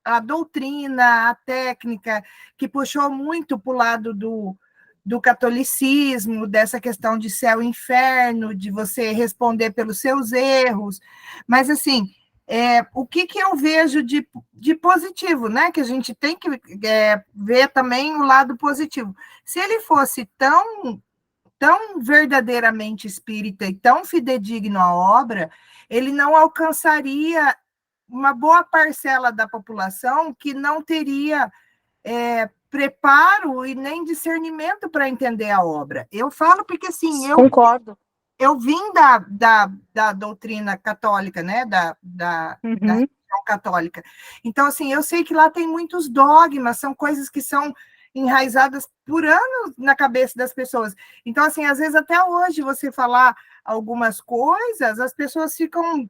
à doutrina, à técnica, que puxou muito para o lado do catolicismo, dessa questão de céu e inferno, de você responder pelos seus erros. Mas, assim, o que eu vejo de positivo, né? Que a gente tem que ver também o lado positivo. Se ele fosse tão verdadeiramente espírita e tão fidedigno à obra, ele não alcançaria uma boa parcela da população que não teria preparo e nem discernimento para entender a obra. Eu falo porque, assim, concordo. Eu vim da doutrina católica, né? Da religião católica. Então, assim, eu sei que lá tem muitos dogmas, são coisas que são enraizadas por anos na cabeça das pessoas. Então, assim, às vezes até hoje você falar algumas coisas, as pessoas ficam,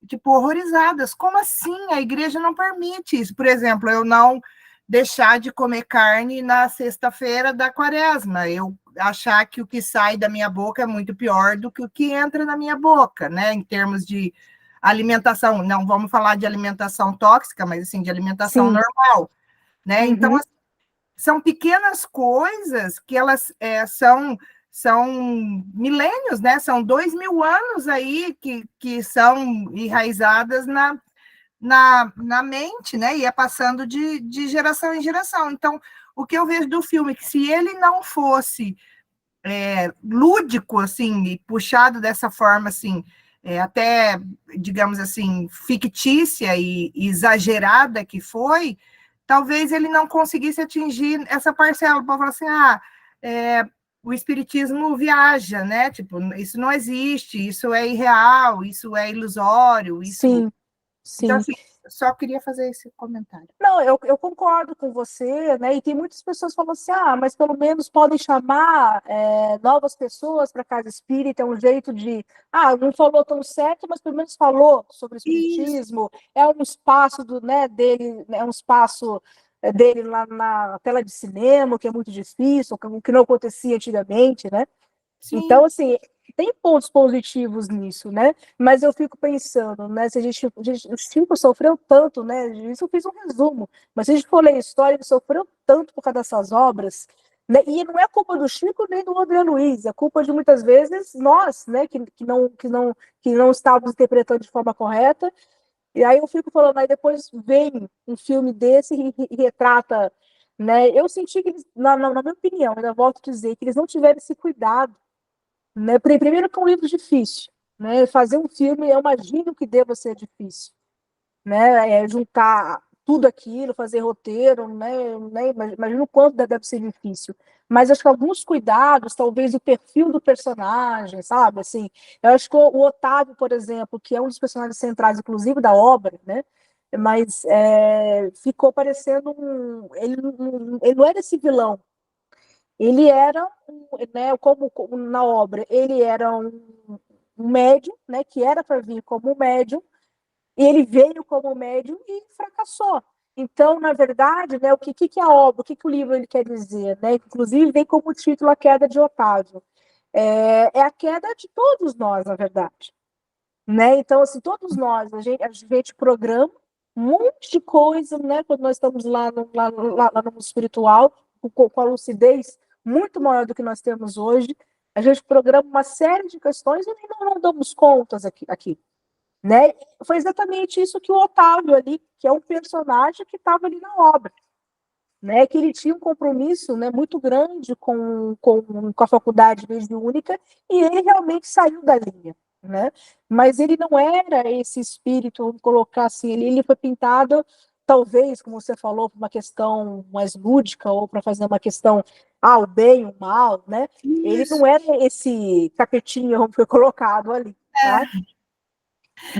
tipo, horrorizadas. Como assim? A igreja não permite isso. Por exemplo, eu não deixar de comer carne na sexta-feira da quaresma, eu achar que o que sai da minha boca é muito pior do que o que entra na minha boca, né? Em termos de alimentação, não vamos falar de alimentação tóxica, mas assim, de alimentação Sim. normal, né? Uhum. Então, assim, são pequenas coisas que elas são milênios, né? São 2000 anos aí que são enraizadas na mente, né? E é passando de geração em geração. Então, o que eu vejo do filme, que se ele não fosse lúdico, assim, e puxado dessa forma, assim, até, digamos assim, fictícia e exagerada que foi, talvez ele não conseguisse atingir essa parcela, para falar assim, o espiritismo viaja, né? Tipo, isso não existe, isso é irreal, isso é ilusório, isso... Sim, sim. Então, assim, eu só queria fazer esse comentário. Não, eu concordo com você, né? E tem muitas pessoas que falam assim, mas pelo menos podem chamar novas pessoas para a casa espírita, é um jeito de, não falou tão certo, mas pelo menos falou sobre o espiritismo, é um espaço dele, é um espaço dele lá na tela de cinema, que é muito difícil, que não acontecia antigamente, né? Sim. Então, assim, tem pontos positivos nisso, né? Mas eu fico pensando, né? Se o Chico sofreu tanto, né? Isso eu fiz um resumo, mas se a gente for ler a história, ele sofreu tanto por causa dessas obras, né? E não é culpa do Chico nem do André Luiz, é culpa de muitas vezes nós, né? Que não estávamos interpretando de forma correta. E aí eu fico falando, aí depois vem um filme desse e retrata, né? Eu senti que eles, na minha opinião, ainda volto a dizer, que eles não tiveram esse cuidado, né? Primeiro que é um livro difícil, né? Fazer um filme, eu imagino que deva ser difícil, né? Juntar tudo aquilo, fazer roteiro, né? Imagino o quanto deve ser difícil. Mas acho que alguns cuidados, talvez o perfil do personagem, sabe? Assim, eu acho que o Otávio, por exemplo, que é um dos personagens centrais, inclusive, da obra, né? Mas ficou parecendo ele não era esse vilão. Ele era, né, como na obra, ele era um médium, né, que era para vir como médium, e ele veio como médium e fracassou. Então, na verdade, né, o que é a obra, o que o livro ele quer dizer? Né? Inclusive, vem como título A Queda de Otávio. É a queda de todos nós, na verdade. Né? Então, assim, todos nós, a gente programa um monte de coisa, né, quando nós estamos lá no mundo espiritual, com a lucidez muito maior do que nós temos hoje, a gente programa uma série de questões e não damos contas aqui, né? Foi exatamente isso que o Otávio ali, que é um personagem que estava ali na obra, né? Que ele tinha um compromisso, né, muito grande com a faculdade mediúnica e ele realmente saiu da linha, né? Mas ele não era esse espírito, vamos colocar assim, ele foi pintado, talvez, como você falou, por uma questão mais lúdica ou para fazer uma questão, o bem, o mal, né? Isso. Ele não era esse capetinho que foi colocado ali, tá?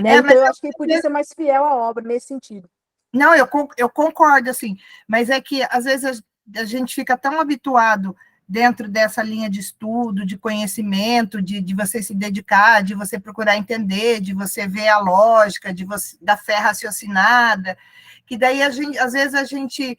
Né? Então eu acho que ele podia ser mais fiel à obra nesse sentido. Não, eu concordo, assim, mas é que às vezes a gente fica tão habituado dentro dessa linha de estudo, de conhecimento, de você se dedicar, de você procurar entender, de você ver a lógica, da fé raciocinada, que daí às vezes a gente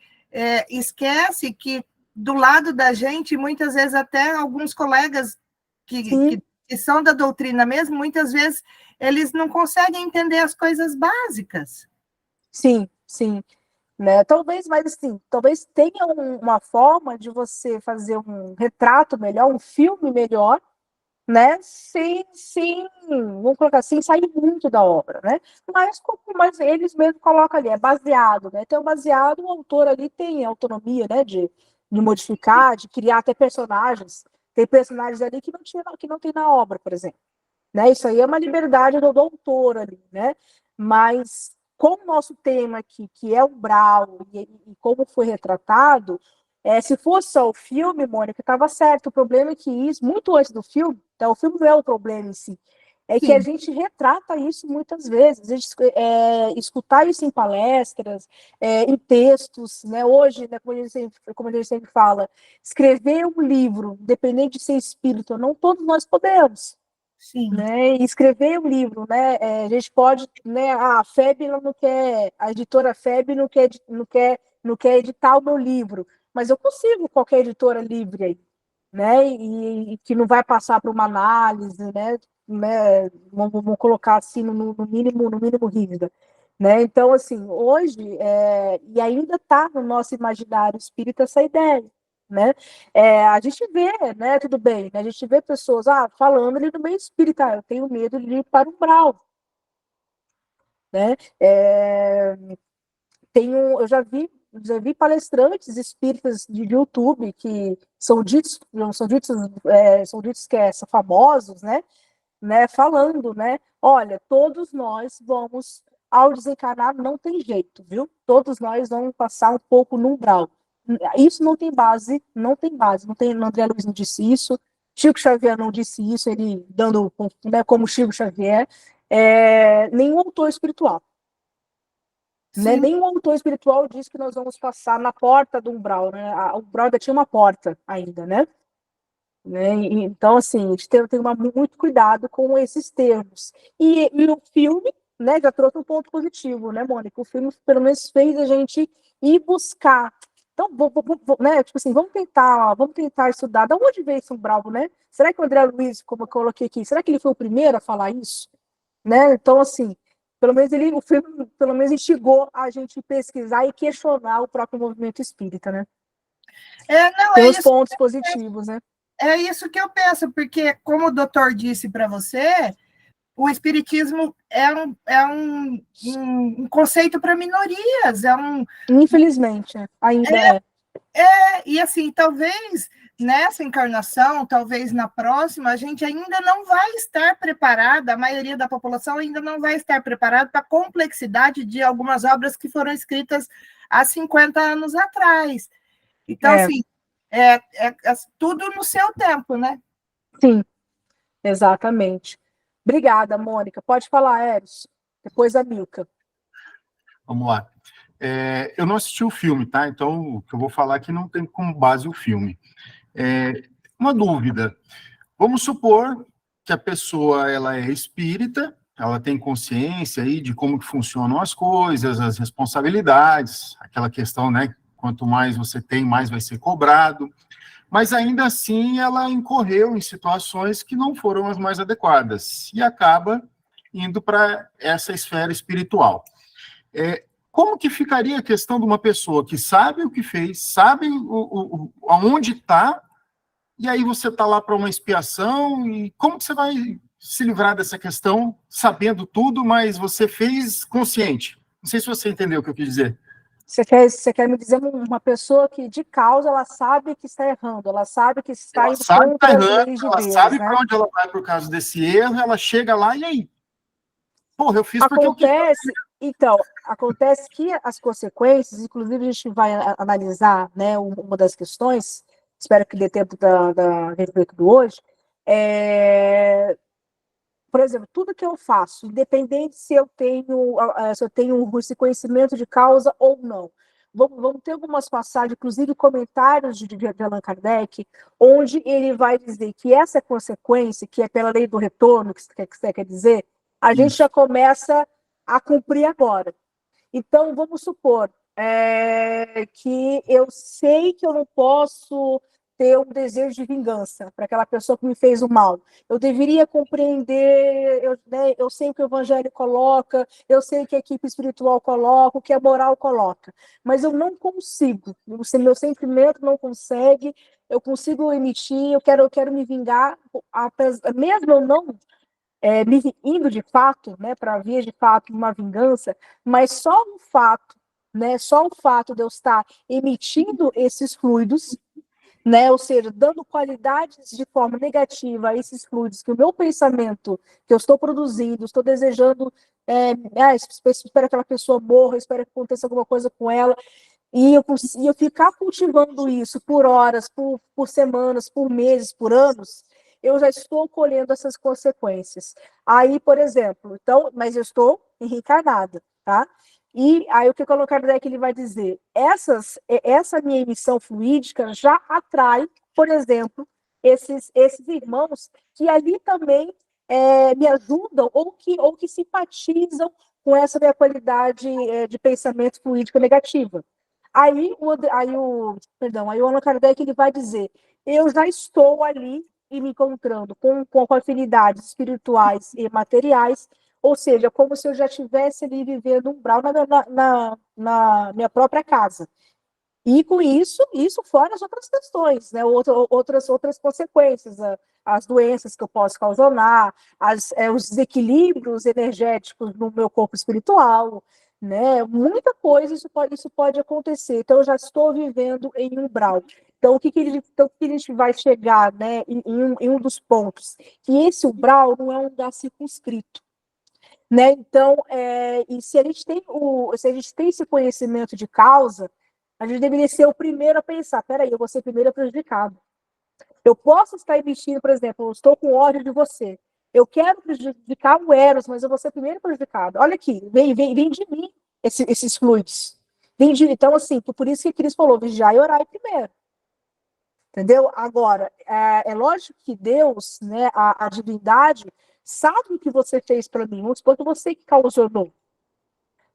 esquece que do lado da gente, muitas vezes até alguns colegas que são da doutrina mesmo, muitas vezes eles não conseguem entender as coisas básicas. Sim, sim. Né? Talvez, mas assim, talvez tenha uma forma de você fazer um retrato melhor, um filme melhor, né? Sem, vamos colocar assim, sair muito da obra, né? Mas eles mesmos colocam ali, é baseado, né? Então, baseado, o autor ali tem autonomia, né? De modificar, de criar até personagens. Tem personagens ali que não tem na obra, por exemplo. Né? Isso aí é uma liberdade do autor ali, né? Mas com o nosso tema aqui, que é umbral, e como foi retratado, se fosse só o filme, Mônica, estava certo. O problema é que isso, muito antes do filme, então, o filme não é o problema em si, é que a gente retrata isso muitas vezes, a gente, escutar isso em palestras, em textos, né? Hoje, né, como a gente sempre fala, escrever um livro, independente de ser espírito, não todos nós podemos. Sim. Né, e escrever um livro, né, a gente pode, né, a FEB não quer, a editora FEB não quer editar o meu livro, mas eu consigo qualquer editora livre aí, né, e que não vai passar por uma análise, né, vamos colocar assim no mínimo rígida, né, então assim, hoje, e ainda está no nosso imaginário espírita essa ideia, né? A gente vê, né? Tudo bem, né? A gente vê pessoas falando ali no meio espírita, eu tenho medo de ir para o umbral, né? Eu já vi palestrantes espíritas de YouTube que são ditos que são famosos, né? Falando, né? Olha, todos nós vamos, ao desencarnar, não tem jeito, viu? Todos nós vamos passar um pouco no umbral. Isso não tem base, André Luiz não disse isso, Chico Xavier não disse isso, ele dando, né, como Chico Xavier, nenhum autor espiritual. Né, nenhum autor espiritual diz que nós vamos passar na porta do umbral, né? O umbral ainda tinha uma porta ainda, né? Então, assim, a gente tem que tomar muito cuidado com esses termos. E o filme, né, já trouxe um ponto positivo, né, Mônica? O filme, pelo menos, fez a gente ir buscar. Então, né, tipo assim, vamos tentar estudar. De onde veio esse umbral, né? Será que o André Luiz, como eu coloquei aqui, será que ele foi o primeiro a falar isso? Né? Então, assim, o filme, pelo menos, instigou a gente pesquisar e questionar o próprio movimento espírita, né? Tem os pontos positivos, né? É isso que eu penso, porque, como o doutor disse para você, o espiritismo é um conceito para minorias. Infelizmente, ainda E assim, talvez nessa encarnação, talvez na próxima, a gente ainda não vai estar preparada, a maioria da população ainda não vai estar preparada para a complexidade de algumas obras que foram escritas há 50 anos atrás. Então, assim, é tudo no seu tempo, né? Sim, exatamente. Obrigada, Mônica. Pode falar, Eros. Depois a Milka. Vamos lá. Eu não assisti o filme, tá? Então, o que eu vou falar aqui não tem como base o filme. Uma dúvida. Vamos supor que a pessoa ela é espírita, ela tem consciência aí de como que funcionam as coisas, as responsabilidades, aquela questão, né? Quanto mais você tem, mais vai ser cobrado. Mas ainda assim ela incorreu em situações que não foram as mais adequadas e acaba indo para essa esfera espiritual. Como que ficaria a questão de uma pessoa que sabe o que fez, sabe aonde está, e aí você está lá para uma expiação, e como que você vai se livrar dessa questão sabendo tudo, mas você fez consciente? Não sei se você entendeu o que eu quis dizer. Você quer me dizer uma pessoa que, de causa, ela sabe que está errando, ela sabe que está indo contra as leis de Deus, ela sabe para onde ela vai por causa desse erro, ela chega lá e aí? Porra, eu fiz porque eu quis. Então, acontece que as consequências, inclusive a gente vai analisar, né, uma das questões, espero que dê tempo da respeito do hoje, por exemplo, tudo que eu faço, independente se eu tenho esse conhecimento de causa ou não. Vamos ter algumas passagens, inclusive comentários de Allan Kardec, onde ele vai dizer que essa consequência, que é pela lei do retorno, que você quer dizer, a gente já começa a cumprir agora. Então, vamos supor que eu sei que eu não posso ter um desejo de vingança para aquela pessoa que me fez o mal. Eu deveria compreender, eu sei o que o evangelho coloca, eu sei o que a equipe espiritual coloca, o que a moral coloca, mas eu não consigo, meu sentimento não consegue, eu consigo emitir, eu quero me vingar, mesmo eu não me indo de fato, né, para vir de fato uma vingança, mas só o fato de eu estar emitindo esses fluidos, né, ou seja, dando qualidades de forma negativa a esses fluidos, que o meu pensamento, que eu estou produzindo, estou desejando, espero que aquela pessoa morra, espero que aconteça alguma coisa com ela, e eu ficar cultivando isso por horas, por semanas, por meses, por anos, eu já estou colhendo essas consequências. Aí, por exemplo, então, mas eu estou reencarnada, tá? E aí o que o Allan Kardec ele vai dizer? Essa minha emissão fluídica já atrai, por exemplo, esses irmãos que ali também me ajudam ou que simpatizam com essa minha qualidade de pensamento fluídico negativa. Aí o Allan Kardec ele vai dizer, eu já estou ali e me encontrando com afinidades espirituais e materiais, ou seja, como se eu já estivesse ali vivendo um umbral na minha própria casa. E com isso fora as outras questões, né? outras consequências, as doenças que eu posso causar, os desequilíbrios energéticos no meu corpo espiritual, né? Muita coisa isso pode acontecer. Então, eu já estou vivendo em um umbral. Então, o que a gente vai chegar, né, em um dos pontos? Que esse umbral não é um lugar circunscrito. Né? Então, e se a gente tem esse conhecimento de causa, a gente deveria ser o primeiro a pensar, peraí, eu vou ser o primeiro prejudicado. Eu posso estar emitindo, por exemplo, eu estou com ódio de você. Eu quero prejudicar o Eros, mas eu vou ser o primeiro prejudicado. Olha aqui, vem de mim esses fluidos. Então, assim, por isso que Cristo falou, vigiai e orai primeiro. Entendeu? Agora, é lógico que Deus, né, a divindade, sabe o que você fez para mim, vamos supor que você que causou,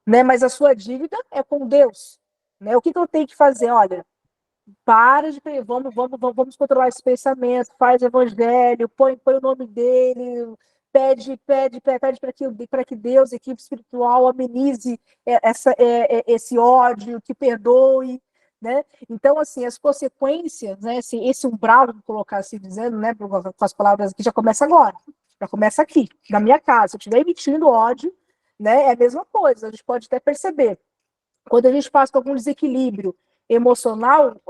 né? Mas a sua dívida é com Deus. Né? O que eu tenho que fazer? Olha, vamos controlar esse pensamento, faz evangelho, põe o nome dele, pede para que Deus, equipe espiritual, amenize esse ódio, que perdoe. Né? Então, assim, as consequências, né, esse umbral, vou colocar assim, dizendo, né, com as palavras aqui, já começa agora, já começa aqui, na minha casa. Se eu estiver emitindo ódio, né, é a mesma coisa, a gente pode até perceber. Quando a gente passa por algum desequilíbrio emocional,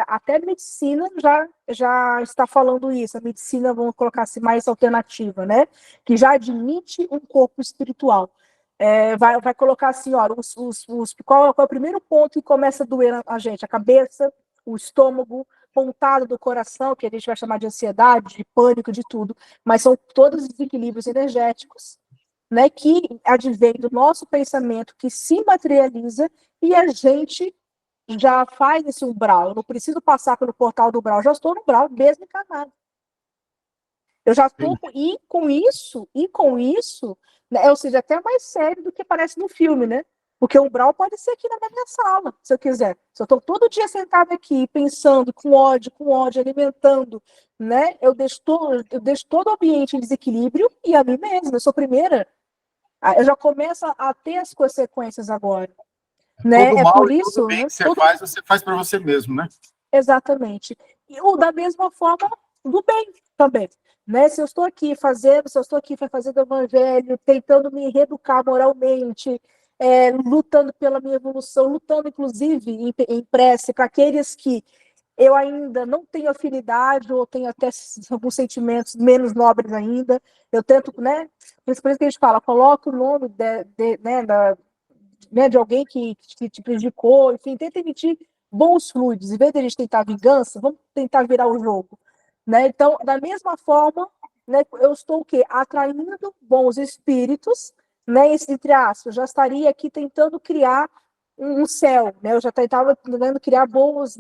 até a medicina já está falando isso, a medicina, vamos colocar assim, mais alternativa, né, que já admite um corpo espiritual. Vai colocar assim, olha, qual é o primeiro ponto que começa a doer a gente? A cabeça, o estômago, pontada do coração, que a gente vai chamar de ansiedade, de pânico, de tudo, mas são todos os desequilíbrios energéticos, né, que advém do nosso pensamento, que se materializa, e a gente já faz esse umbral. Eu não preciso passar pelo portal do umbral, já estou no umbral, mesmo encarnado. Eu já estou, e com isso, né, ou seja, até mais sério do que parece no filme, né? Porque o umbral pode ser aqui na minha sala, se eu quiser. Se eu estou todo dia sentado aqui, pensando, com ódio, alimentando, né? Eu deixo todo o ambiente em desequilíbrio e a mim mesma, eu sou a primeira. Eu já começo a ter as consequências agora. Né? Todo mal por e isso, todo bem que você faz para você mesmo, né? Exatamente. E da mesma forma, do bem também. Né? Se eu estou aqui fazendo o evangelho, tentando me reeducar moralmente, lutando pela minha evolução, lutando, inclusive, em prece para aqueles que eu ainda não tenho afinidade ou tenho até alguns sentimentos menos nobres ainda, eu tento, né? Por isso que a gente fala, coloca o nome de alguém que te prejudicou, enfim, tenta emitir bons fluidos. Em vez de a gente tentar vingança, vamos tentar virar o jogo. Né? Então, da mesma forma, né, eu estou o quê? Atraindo bons espíritos, né, entre aspas, já estaria aqui tentando criar um céu, né? Eu já estava tentando criar boas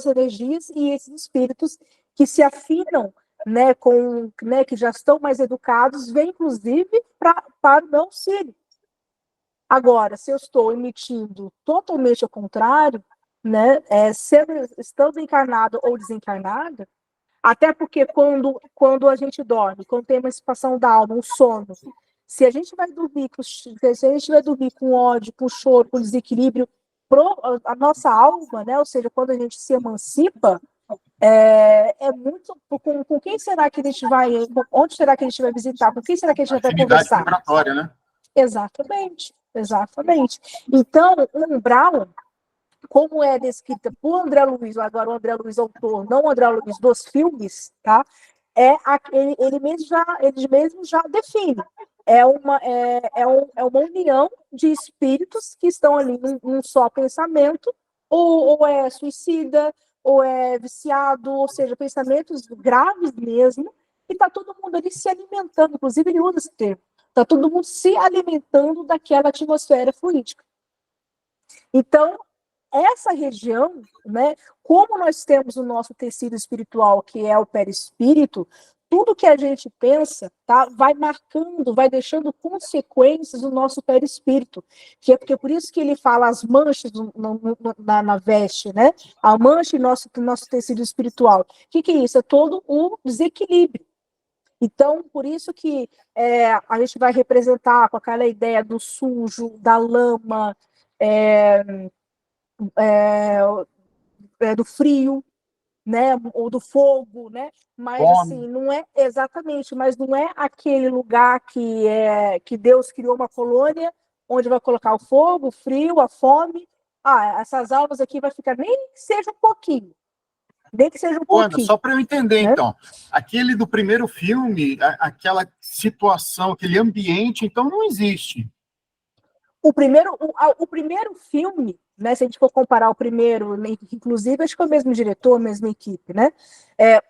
energias, e esses espíritos que se afinam, né, que já estão mais educados, vêm, inclusive, para o meu auxílio. Agora, se eu estou emitindo totalmente ao contrário, né, estando encarnado ou desencarnado, até porque quando a gente dorme, quando tem emancipação da alma, um sono, se a gente vai dormir com ódio, com choro, com desequilíbrio, a nossa alma, né, ou seja, quando a gente se emancipa, muito. Com quem será que a gente vai? Onde será que a gente vai visitar? Com quem será que a gente vai conversar? Vibratória, né? Exatamente. Então, o umbral, como é descrita por André Luiz, agora o André Luiz autor, não o André Luiz dos filmes, tá? Ele mesmo já define. É uma união de espíritos que estão ali num só pensamento, ou é suicida, ou é viciado, ou seja, pensamentos graves mesmo, e está todo mundo ali se alimentando, inclusive ele usa esse termo, está todo mundo se alimentando daquela atmosfera fluídica. Então, essa região, né, como nós temos o nosso tecido espiritual, que é o perispírito, tudo que a gente pensa, tá, vai marcando, vai deixando consequências no nosso perispírito, que é porque por isso que ele fala as manchas na veste, né? A mancha no nosso tecido espiritual. O que é isso? É todo o desequilíbrio. Então, por isso que a gente vai representar com aquela ideia do sujo, da lama, do frio, né, ou do fogo, né? Mas assim, não é exatamente, mas não é aquele lugar que Deus criou uma colônia onde vai colocar o fogo, o frio, a fome. Essas almas aqui vai ficar nem que seja um pouquinho. Nem que seja um pouquinho. Ana, só para eu entender, né? então, aquele do primeiro filme, aquela situação, aquele ambiente, então não existe. O primeiro filme, né, se a gente for comparar o primeiro, inclusive acho que é o mesmo diretor, a mesma equipe, né?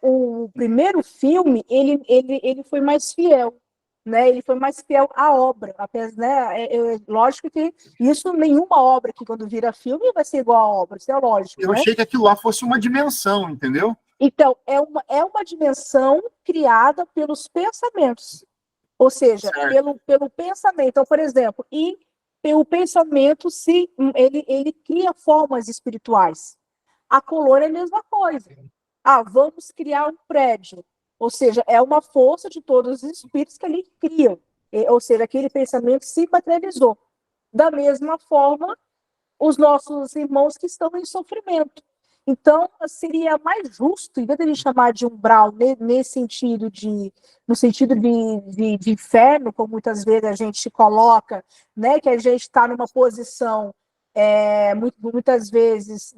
O primeiro filme, ele foi mais fiel, né? Ele foi mais fiel à obra, né? Lógico que isso, nenhuma obra que quando vira filme vai ser igual à obra, isso é lógico. Eu né? achei que aquilo lá fosse uma dimensão, entendeu? Então, é uma dimensão criada pelos pensamentos, ou seja, pelo pensamento. Então, por exemplo, o pensamento, ele cria formas espirituais. A colônia é a mesma coisa. Vamos criar um prédio. Ou seja, é uma força de todos os espíritos que ali criam. Ou seja, aquele pensamento se materializou. Da mesma forma, os nossos irmãos que estão em sofrimento. Então, seria mais justo, em vez de a gente chamar de umbral, nesse sentido no sentido de inferno, como muitas vezes a gente coloca, né, que a gente está numa posição, muitas vezes,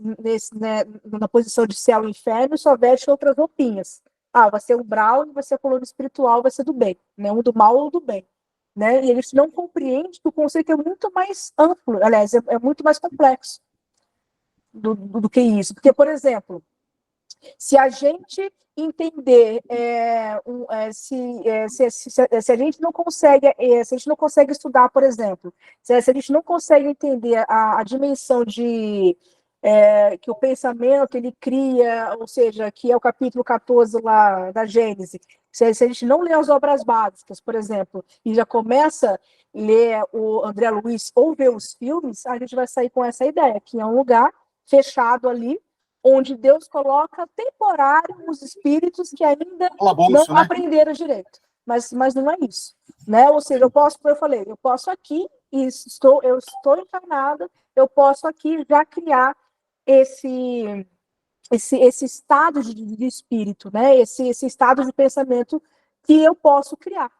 na posição de céu e inferno, só veste outras roupinhas. Vai ser umbral, vai ser colônia espiritual, vai ser do bem, né, um do mal ou do bem. Né? E eles não compreendem que o conceito é muito mais amplo, aliás, é muito mais complexo do que isso. Porque, por exemplo, se a gente entender se a gente não consegue se a gente não consegue estudar, por exemplo, se a gente não consegue entender a dimensão de que o pensamento ele cria, ou seja, que é o capítulo 14 lá da Gênesis, se a gente não lê as obras básicas, por exemplo, e já começa a ler o André Luiz ou ver os filmes, a gente vai sair com essa ideia, que é um lugar fechado ali, onde Deus coloca temporário os espíritos que ainda não aprenderam direito. Mas não é isso. Né? Ou seja, eu posso aqui, eu estou encarnada, eu posso aqui já criar esse estado de espírito, né? esse estado de pensamento que eu posso criar.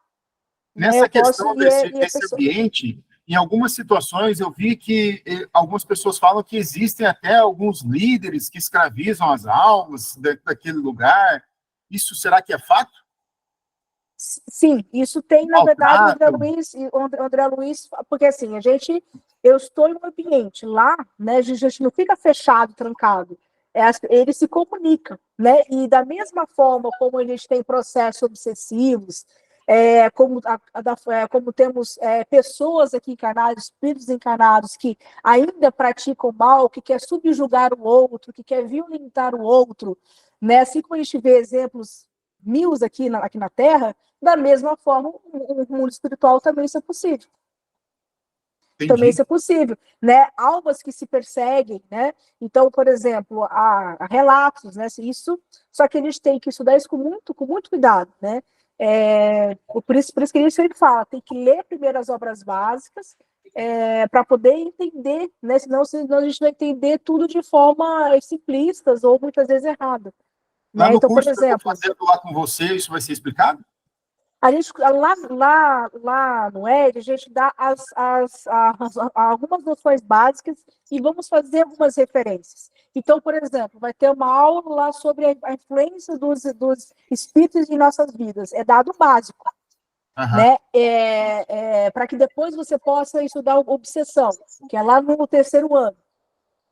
Nessa questão desse ambiente, em algumas situações eu vi que algumas pessoas falam que existem até alguns líderes que escravizam as almas daquele lugar. Isso será que é fato? Sim, isso tem, na verdade, o André Luiz, porque assim, eu estou em um ambiente lá, né, a gente não fica fechado, trancado, ele se comunica, né, e da mesma forma como a gente tem processos obsessivos, como temos pessoas aqui encarnadas, espíritos encarnados que ainda praticam mal, que quer subjugar o outro, que quer violentar o outro, né, assim como a gente vê exemplos mil aqui na Terra, da mesma forma, o mundo espiritual também isso é possível. Entendi. Também isso é possível, né? Almas que se perseguem, né? Então, por exemplo, há relatos, né? Isso, só que a gente tem que estudar isso com muito cuidado, né? Por isso que a gente sempre fala, tem que ler primeiro as obras básicas para poder entender, né? Senão a gente vai entender tudo de forma simplista ou muitas vezes errada. Lá né? no Então, curso por exemplo, que eu estou fazendo lá com você, isso vai ser explicado? a gente, lá no ED, a gente dá algumas noções básicas e vamos fazer algumas referências. Então, por exemplo, vai ter uma aula lá sobre a influência dos espíritos em nossas vidas. É dado básico. Né? Para que depois você possa estudar obsessão, que é lá no terceiro ano.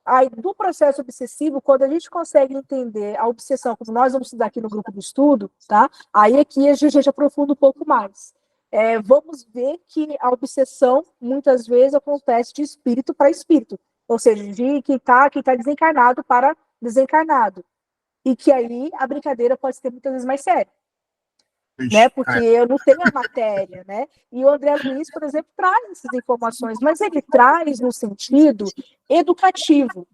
aí, do processo obsessivo, quando a gente consegue entender a obsessão, como nós vamos estudar aqui no grupo de estudo, tá? Aí aqui a gente aprofunda um pouco mais. Vamos ver que a obsessão, muitas vezes, acontece de espírito para espírito, ou seja, de quem tá desencarnado para desencarnado. E que aí a brincadeira pode ser muitas vezes mais séria. Né, porque eu não tenho a matéria, né? E o André Luiz, por exemplo, traz essas informações, mas ele traz no sentido educativo,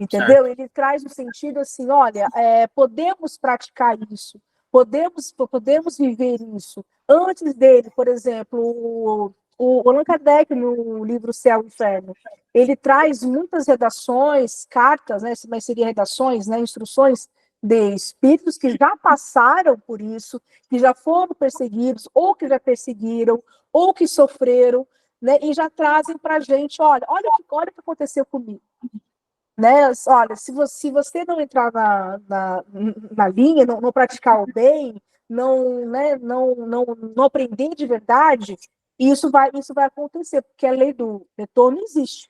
entendeu? Ele traz no sentido assim, olha, podemos praticar isso, podemos viver isso. Antes dele, por exemplo, o Allan Kardec, no livro Céu e Inferno, ele traz muitas redações, cartas, né? Mas seria redações, né? Instruções de espíritos que já passaram por isso, que já foram perseguidos, ou que já perseguiram, ou que sofreram, né? E já trazem para a gente, olha o que aconteceu comigo. Né? Olha, se você não entrar na linha, não praticar o bem, não aprender de verdade, isso vai acontecer, porque a lei do retorno existe.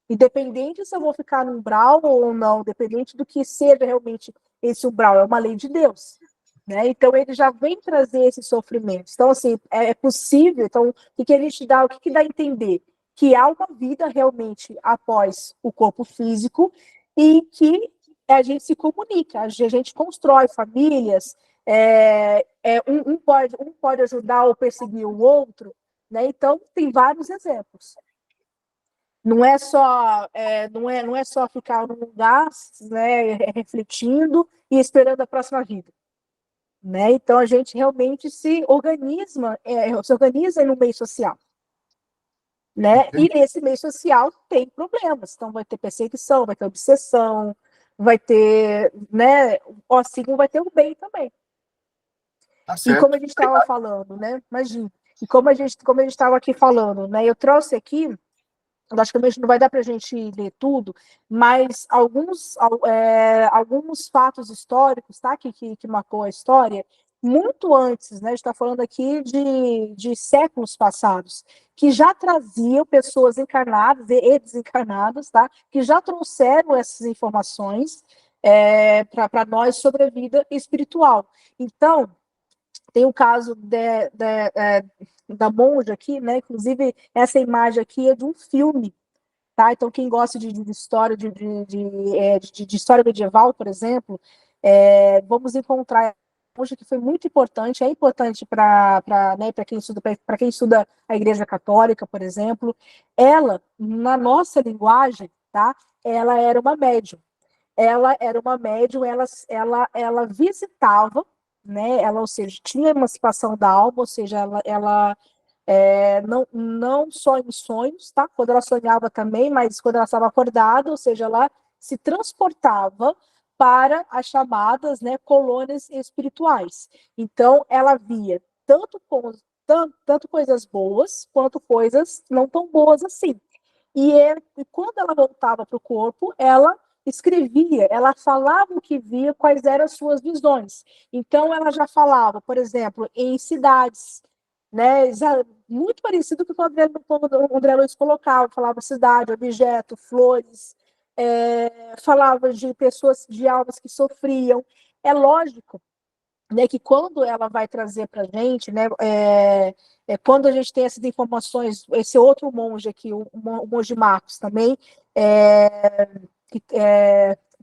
Independente se eu vou ficar no umbral ou não, dependente do que seja realmente esse umbral, é uma lei de Deus. Né? Então, ele já vem trazer esse sofrimento. Então, assim, é possível. Então, o que a gente dá, o que dá a entender? Que há uma vida realmente após o corpo físico e que a gente se comunica, a gente constrói famílias, um pode ajudar ou perseguir o outro, né? Então, tem vários exemplos. Não é só ficar num lugar, né, refletindo e esperando a próxima vida. Né? Então, a gente realmente se organiza no meio social. Né? E nesse meio social tem problemas. Então, vai ter perseguição, vai ter obsessão, vai ter, né? Assim como vai ter o bem também. Tá certo. E como a gente estava falando, né? Imagina. E como a gente estava aqui falando, né? Eu trouxe aqui, logicamente não vai dar para a gente ler tudo, mas alguns fatos históricos, tá? Que marcou a história, muito antes, né? A gente está falando aqui de séculos passados, que já traziam pessoas encarnadas e desencarnadas, tá? Que já trouxeram essas informações para nós sobre a vida espiritual. Então, tem o caso da monja aqui, né? Inclusive, essa imagem aqui é de um filme, tá? Então, quem gosta de história, de história medieval, por exemplo, vamos encontrar a monja que foi muito importante, é importante para quem estuda a Igreja Católica, por exemplo. Ela, na nossa linguagem, tá? Ela era uma médium. Ela visitava, né? Ou seja, tinha emancipação da alma, ou seja, ela não só em sonhos, tá? Quando ela sonhava também, mas quando ela estava acordada, ou seja, ela se transportava para as chamadas, né, colônias espirituais. Então, ela via tanto coisas boas quanto coisas não tão boas assim. E quando ela voltava para o corpo, ela escrevia, ela falava o que via, quais eram as suas visões. Então, ela já falava, por exemplo, em cidades, né, muito parecido com o que o André Luiz colocava, falava cidade, objeto, flores, falava de pessoas, de almas que sofriam. É lógico, né, que quando ela vai trazer para a gente, né, quando a gente tem essas informações, esse outro monge aqui, o monge Marcos também,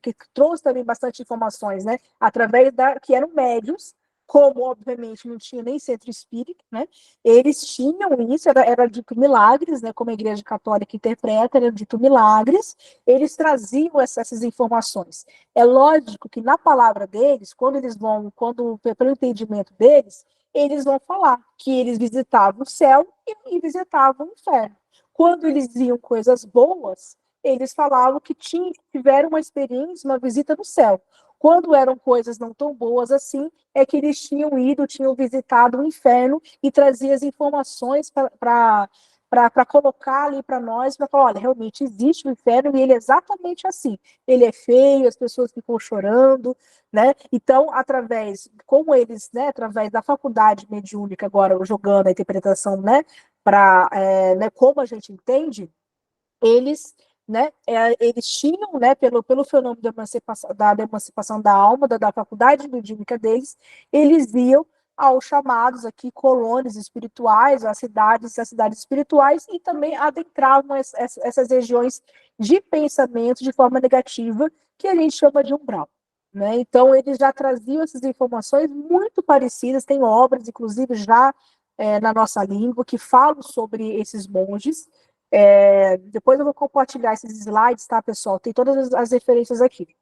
que trouxe também bastante informações, né, através que eram médios, como obviamente não tinha nem centro espírita, né, eles tinham isso, era dito milagres, né, como a Igreja Católica interpreta, era dito milagres, eles traziam essas informações. É lógico que na palavra deles, pelo entendimento deles, eles vão falar que eles visitavam o céu e visitavam o inferno. Quando eles viam coisas boas, eles falavam que tiveram uma experiência, uma visita no céu. Quando eram coisas não tão boas assim, é que eles tinham visitado o inferno e traziam as informações para colocar ali para nós, para falar, olha, realmente existe o inferno e ele é exatamente assim. Ele é feio, as pessoas ficam chorando, né? Então, através da faculdade mediúnica, agora jogando a interpretação, né, para como a gente entende, eles né? Eles tinham, né, pelo fenômeno da emancipação da alma, da faculdade mediúnica deles, eles iam aos chamados aqui colônias espirituais, as cidades espirituais, e também adentravam essas regiões de pensamento de forma negativa, que a gente chama de umbral. Né? Então, eles já traziam essas informações muito parecidas, tem obras, inclusive, já na nossa língua, que falam sobre esses monges. Depois eu vou compartilhar esses slides, tá, pessoal? Tem todas as referências aqui.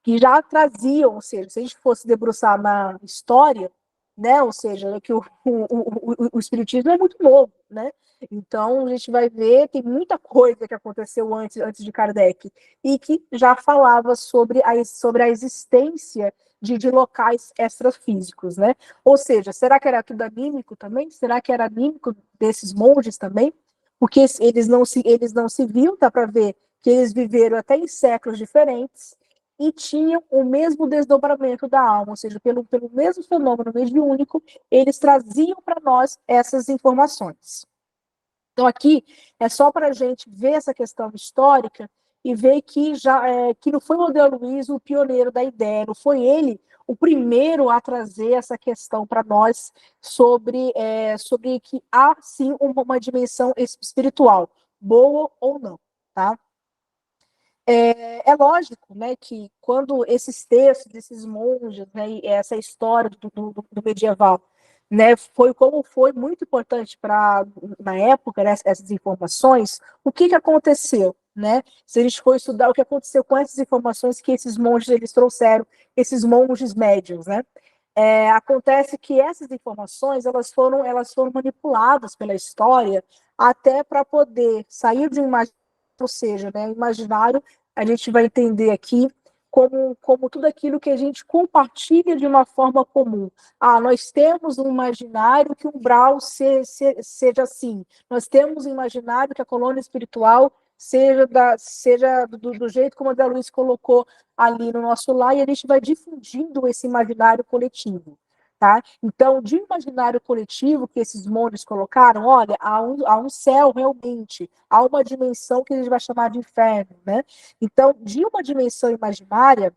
Que já traziam, ou seja, se a gente fosse debruçar na história, né, ou seja, que o espiritismo é muito novo, né? Então, a gente vai ver, tem muita coisa que aconteceu antes de Kardec, e que já falava sobre a existência de locais extrafísicos, né? Ou seja, será que era tudo anímico também? Será que era anímico desses monges também? Porque eles não se viam, dá para ver que eles viveram até em séculos diferentes, e tinham o mesmo desdobramento da alma, ou seja, pelo mesmo fenômeno mediúnico, eles traziam para nós essas informações. Então, aqui é só para a gente ver essa questão histórica e ver que, que não foi o André Luiz o pioneiro da ideia, não foi ele o primeiro a trazer essa questão para nós sobre que há, sim, uma dimensão espiritual, boa ou não, tá? É lógico, né, que quando esses textos desses monges, né, e essa história do medieval, né, foi muito importante para na época, né, essas informações, o que aconteceu, né? Se a gente for estudar o que aconteceu com essas informações que esses monges eles trouxeram, esses monges médiuns, né? Acontece que essas informações elas foram manipuladas pela história até para poder sair de um imaginário, ou seja, né, imaginário, a gente vai entender aqui como tudo aquilo que a gente compartilha de uma forma comum. Nós temos um imaginário que o umbral seja assim, nós temos um imaginário que a colônia espiritual seja do jeito como a André Luiz colocou ali no nosso lar, e a gente vai difundindo esse imaginário coletivo. Tá? Então, de imaginário coletivo que esses monges colocaram, olha, há um céu realmente, há uma dimensão que a gente vai chamar de inferno, né? Então, de uma dimensão imaginária,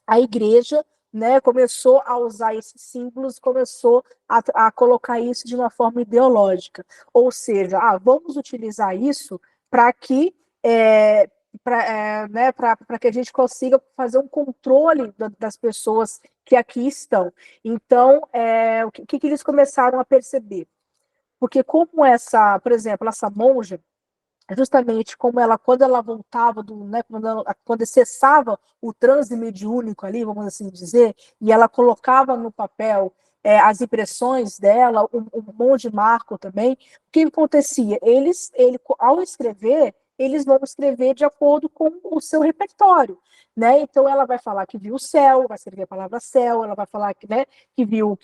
a igreja, né, começou a usar esses símbolos, começou a colocar isso de uma forma ideológica. Ou seja, vamos utilizar isso para que para que a gente consiga fazer um controle das pessoas que aqui estão. Então, o que eles começaram a perceber? Porque como por exemplo, essa monja, justamente como quando ela voltava, né, quando cessava o transe mediúnico ali, vamos assim dizer, e ela colocava no papel as impressões dela, o monge Marco também, o que acontecia? Ele, ao escrever, eles vão escrever de acordo com o seu repertório, né? Então ela vai falar que viu o céu, vai escrever a palavra céu, ela vai falar que, né, que viu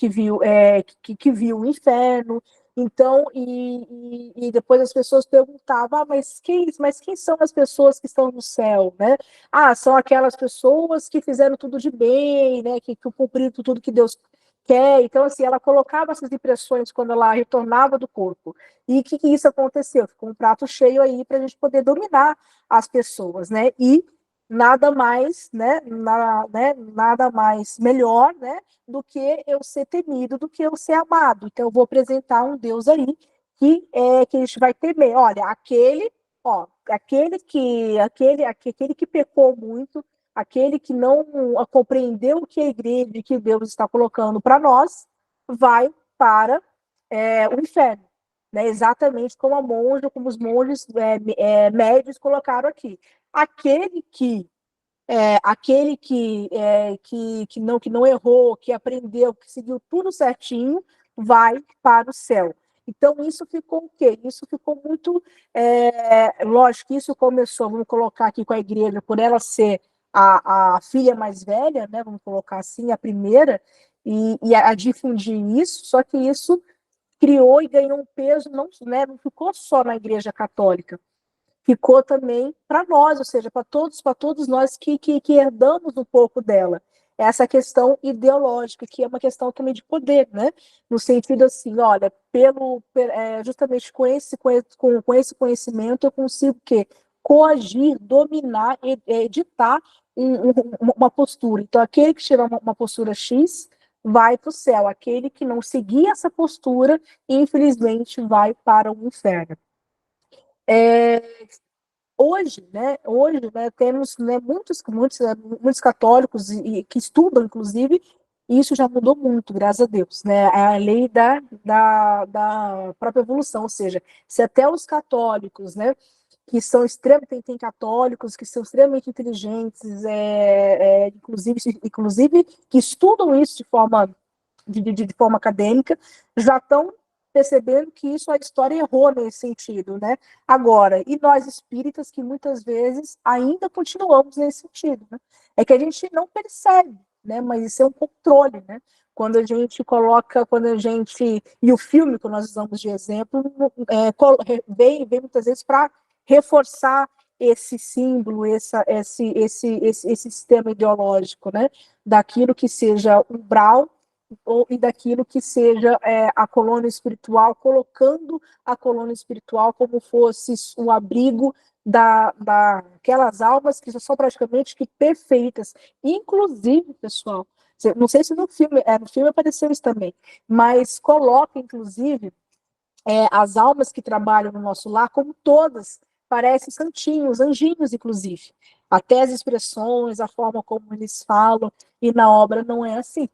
o inferno. Então, e depois as pessoas perguntavam, mas quem são as pessoas que estão no céu, né? São aquelas pessoas que fizeram tudo de bem, né? Que cumpriram tudo que Deus quer. Então, assim, ela colocava essas impressões quando ela retornava do corpo. E o que isso aconteceu? Ficou um prato cheio aí para a gente poder dominar as pessoas, né? E nada mais, né? Nada mais melhor, né? Do que eu ser temido, do que eu ser amado. Então, eu vou apresentar um Deus aí que a gente vai temer. Olha, aquele que pecou muito, aquele que não compreendeu o que a igreja e que Deus está colocando para nós, vai para o inferno. Né? Exatamente como a monja, como os monges médios colocaram aqui. Aquele que não errou, que aprendeu, que seguiu tudo certinho, vai para o céu. Então, isso ficou o quê? Isso ficou muito... lógico que isso começou, vamos colocar aqui com a igreja, por ela ser a filha mais velha, né, vamos colocar assim, a primeira, e a difundir isso, só que isso criou e ganhou um peso, não ficou só na igreja católica, ficou também para nós, ou seja, para todos nós que herdamos um pouco dela. Essa questão ideológica, que é uma questão também de poder, né? No sentido assim, olha, justamente com esse conhecimento eu consigo coagir, dominar, editar uma postura. Então, aquele que tiver uma postura X vai para o céu, aquele que não seguir essa postura, infelizmente, vai para o inferno. Hoje, temos, né, muitos católicos que estudam, inclusive, e isso já mudou muito, graças a Deus, né? É a lei da própria evolução, ou seja, se até os católicos, né, que são extremamente, tem católicos que são extremamente inteligentes, inclusive que estudam isso de forma acadêmica, já estão percebendo que isso, a história errou nesse sentido, né? Agora, e nós espíritas que muitas vezes ainda continuamos nesse sentido, né? É que a gente não percebe, né? Mas isso é um controle, né? Quando a gente e o filme que nós usamos de exemplo, vem muitas vezes para reforçar esse símbolo, esse sistema ideológico, né? Daquilo que seja umbral, e daquilo que seja a colônia espiritual, colocando a colônia espiritual como fosse o abrigo daquelas almas que são praticamente que perfeitas. Inclusive, pessoal, não sei se no filme apareceu isso também, mas coloca, inclusive, as almas que trabalham no nosso lar como todas parecem santinhos, anjinhos, inclusive. Até as expressões, a forma como eles falam, e na obra não é assim.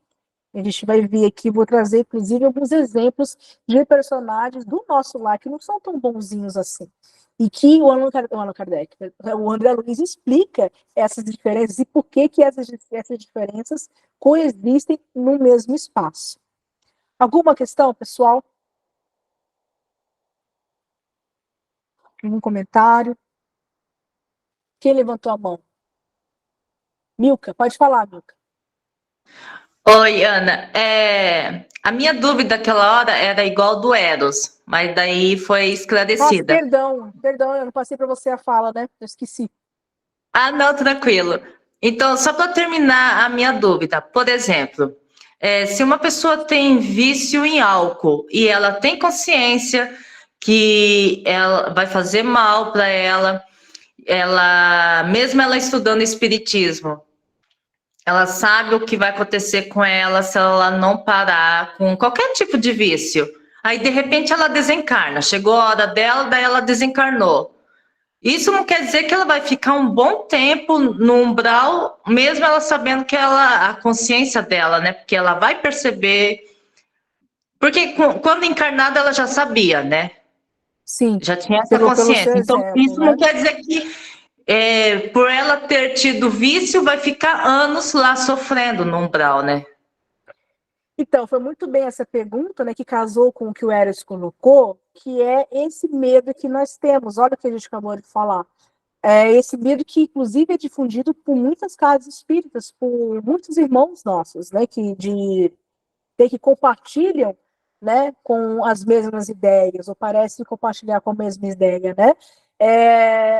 A gente vai ver aqui, vou trazer, inclusive, alguns exemplos de personagens do nosso lar que não são tão bonzinhos assim. E que o André Luiz explica essas diferenças e por que essas diferenças coexistem no mesmo espaço. Alguma questão, pessoal? Algum comentário? Quem levantou a mão? Milka, pode falar, Milka. Oi, Ana. A minha dúvida naquela hora era igual do Eros, mas daí foi esclarecida. Nossa, perdão, eu não passei para você a fala, né? Eu esqueci. Ah, não, tranquilo. Então, só para terminar a minha dúvida, por exemplo, se uma pessoa tem vício em álcool e ela tem consciência que ela vai fazer mal para ela, mesmo ela estudando espiritismo, ela sabe o que vai acontecer com ela se ela não parar com qualquer tipo de vício. Aí, de repente, ela desencarna. Chegou a hora dela, daí ela desencarnou. Isso não quer dizer que ela vai ficar um bom tempo no umbral, mesmo ela sabendo que a consciência dela, né? Porque ela vai perceber. Porque quando encarnada ela já sabia, né? Sim. Já tinha essa Pelo consciência. seu Então, exemplo, isso né? não quer dizer que por ela ter tido vício, vai ficar anos lá sofrendo no umbral, né? Então, foi muito bem essa pergunta, né, que casou com o que o Eros colocou, que é esse medo que nós temos. Olha o que a gente acabou de falar. Esse medo que, inclusive, é difundido por muitas casas espíritas, por muitos irmãos nossos, né, que compartilham, né, com as mesmas ideias, ou parecem compartilhar com a mesma ideia, né?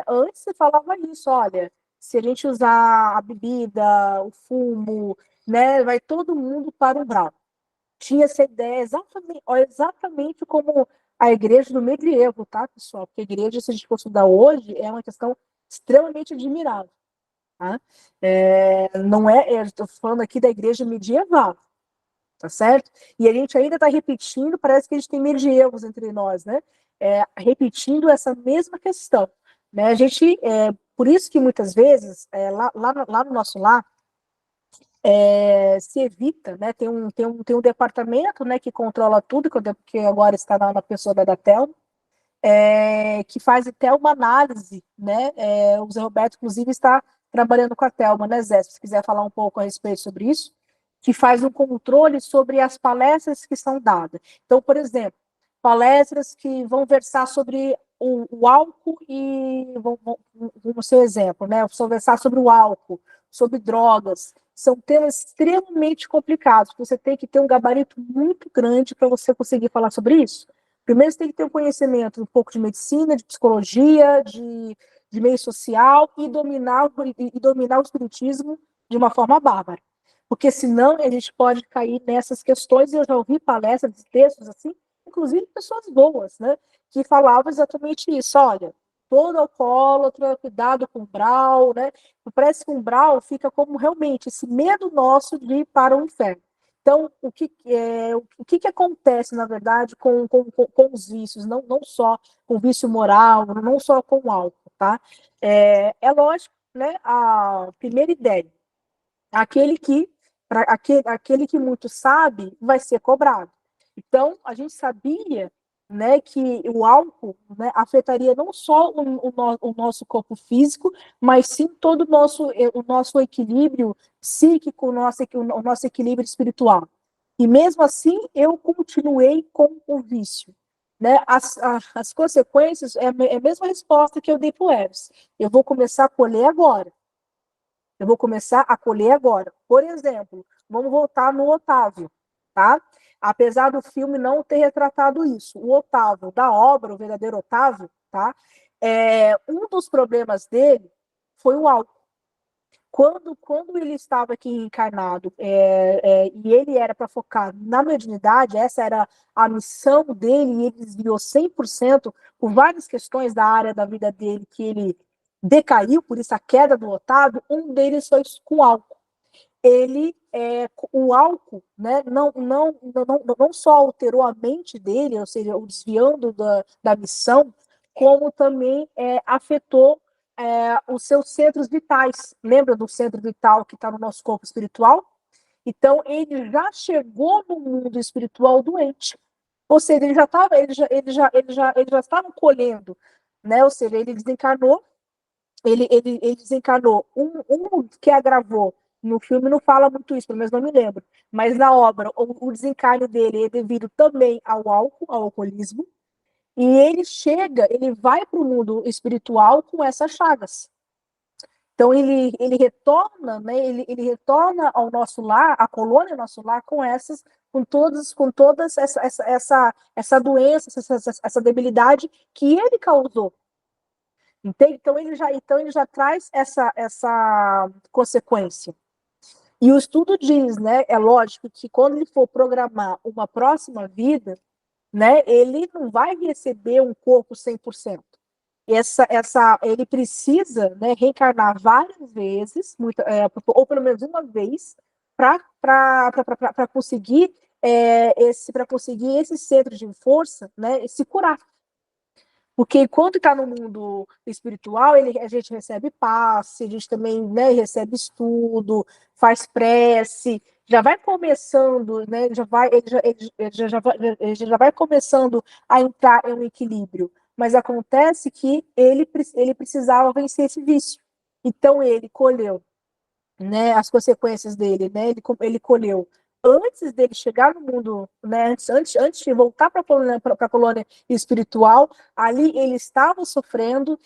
Antes se falava isso, olha, se a gente usar a bebida, o fumo, né, vai todo mundo para o umbral. Tinha essa ideia exatamente como a igreja do medievo, tá, pessoal? Porque a igreja, se a gente for estudar hoje, é uma questão extremamente admirável, tá? Não estou falando aqui da igreja medieval, tá certo? E a gente ainda está repetindo, parece que a gente tem medievos entre nós, né? Repetindo essa mesma questão, né? A gente, por isso que muitas vezes, lá no nosso lar, se evita, né? Tem um departamento, né, que controla tudo, que agora está na pessoa da Thelma, que faz até uma análise, né? O Zé Roberto, inclusive, está trabalhando com a Thelma, né, Zé? Se quiser falar um pouco a respeito sobre isso, que faz um controle sobre as palestras que são dadas. Então, por exemplo, palestras que vão versar sobre o álcool e vamos ser um exemplo, né? Vão versar sobre o álcool, sobre drogas. São temas extremamente complicados. Você tem que ter um gabarito muito grande para você conseguir falar sobre isso. Primeiro, você tem que ter um conhecimento um pouco de medicina, de psicologia, de meio social e dominar o espiritismo de uma forma bárbara. Porque senão a gente pode cair nessas questões, e eu já ouvi palestras de textos assim, inclusive pessoas boas, né, que falavam exatamente isso. Olha, todo alcoólatra, cuidado com o umbral, né? Parece que o umbral fica como realmente esse medo nosso de ir para o inferno. Então, o que acontece, na verdade, com os vícios, não só com o vício moral, não só com o álcool, tá? É lógico, né, a primeira ideia, aquele que muito sabe vai ser cobrado. Então, a gente sabia, né, que o álcool, né, afetaria não só o nosso corpo físico, mas sim todo o nosso equilíbrio psíquico, o nosso equilíbrio espiritual. E mesmo assim, eu continuei com o vício. Né? As consequências é a mesma resposta que eu dei para o Eves. Eu vou começar a colher agora. Por exemplo, vamos voltar no Otávio, tá? Apesar do filme não ter retratado isso, o Otávio da obra, o verdadeiro Otávio, tá? Um dos problemas dele foi o álcool. Quando ele estava aqui encarnado e ele era para focar na mediunidade, essa era a missão dele, e ele desviou 100% por várias questões da área da vida dele que ele decaiu, por isso a queda do Otávio, um deles foi com álcool. O álcool, né, não só alterou a mente dele, ou seja, o desviando da missão, como também afetou os seus centros vitais. Lembra do centro vital que está no nosso corpo espiritual? Então, ele já chegou no mundo espiritual doente. Ou seja, ele já estava colhendo, né? Ou seja, ele desencarnou. Ele desencarnou. Um que agravou no filme não fala muito isso, pelo menos não me lembro. Mas na obra, o desencarne dele é devido também ao álcool, ao alcoolismo. E ele vai para o mundo espiritual com essas chagas. Então ele retorna, né? Ele retorna ao nosso lar, à colônia nosso lar, com todas essa doença, essa debilidade que ele causou. Entende? Então ele já traz essa consequência. E o estudo diz, né? É lógico que quando ele for programar uma próxima vida, né, ele não vai receber um corpo 100%. Ele precisa, né, reencarnar várias vezes, ou pelo menos uma vez, para conseguir esse centro de força, né, se curar. Porque enquanto está no mundo espiritual, a gente recebe passe, a gente também, né, recebe estudo, faz prece, já vai começando, né, ele já vai começando a entrar em um equilíbrio. Mas acontece que ele precisava vencer esse vício. Então ele colheu, né, as consequências dele, né, ele colheu antes dele chegar no mundo, né, antes de voltar para a colônia espiritual, ali ele estava sofrendo,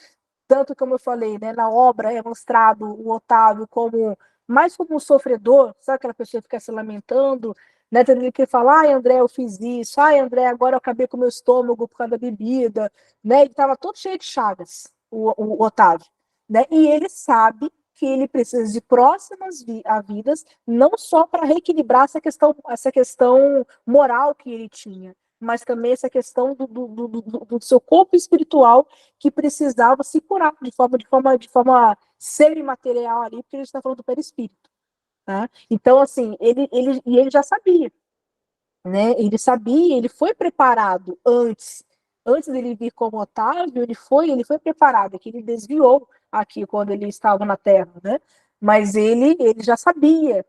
tanto como eu falei, né, na obra é mostrado o Otávio mais como um sofredor, sabe aquela pessoa que fica se lamentando, né, tendo que falar, ai André, eu fiz isso, ai André, agora eu acabei com o meu estômago por causa da bebida, né, ele estava todo cheio de chagas, o Otávio, né, e ele sabe que ele precisa de próximas vidas, não só para reequilibrar essa questão moral que ele tinha, mas também essa questão do seu corpo espiritual que precisava se curar de forma semi-material ali, porque a gente está falando do perispírito. Tá? Então, assim, ele já sabia, né? Ele sabia, ele foi preparado antes dele vir como Otávio, ele foi preparado, que ele desviou aqui quando ele estava na Terra, né? Mas ele já sabia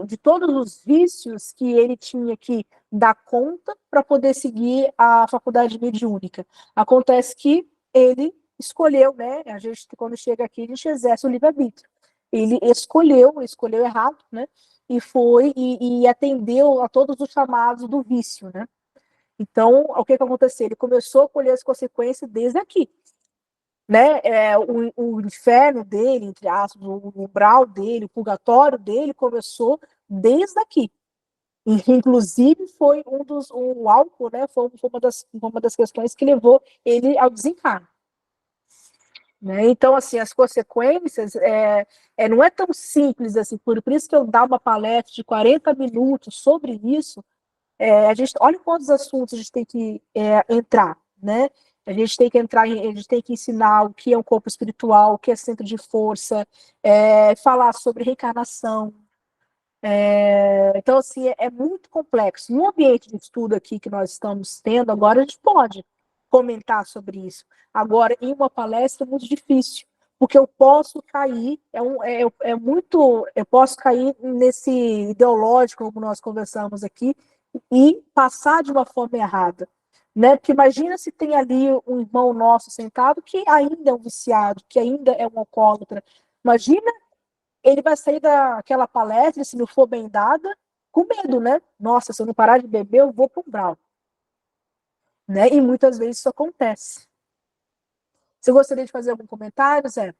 de todos os vícios que ele tinha que dar conta para poder seguir a faculdade mediúnica. Acontece que ele escolheu, né? A gente, quando chega aqui, a gente exerce o livre-arbítrio. Ele escolheu errado, né? E atendeu a todos os chamados do vício, né? Então, o que aconteceu? Ele começou a colher as consequências desde aqui, né? O inferno dele, entre aspas, o umbral dele, o purgatório dele começou desde aqui. Inclusive, foi o álcool, né? Foi uma das questões que levou ele ao desencarno. Né? Então, assim, as consequências não é tão simples assim, por isso que eu dar uma palestra de 40 minutos sobre isso, a gente olha quantos assuntos a gente tem que entrar, né? A gente tem que a gente tem que ensinar o que é um corpo espiritual, o que é centro de força, falar sobre reencarnação. Então, assim, é muito complexo. No ambiente de estudo aqui que nós estamos tendo agora, a gente pode comentar sobre isso. Agora, em uma palestra é muito difícil, porque eu posso cair, eu posso cair nesse ideológico, como nós conversamos aqui, e passar de uma forma errada. Né? Porque imagina se tem ali um irmão nosso sentado que ainda é um viciado, que ainda é um alcoólatra. Imagina, ele vai sair daquela palestra, se não for bem dada, com medo, né? Nossa, se eu não parar de beber, eu vou para um brau. Né? E muitas vezes isso acontece. Você gostaria de fazer algum comentário, Zé?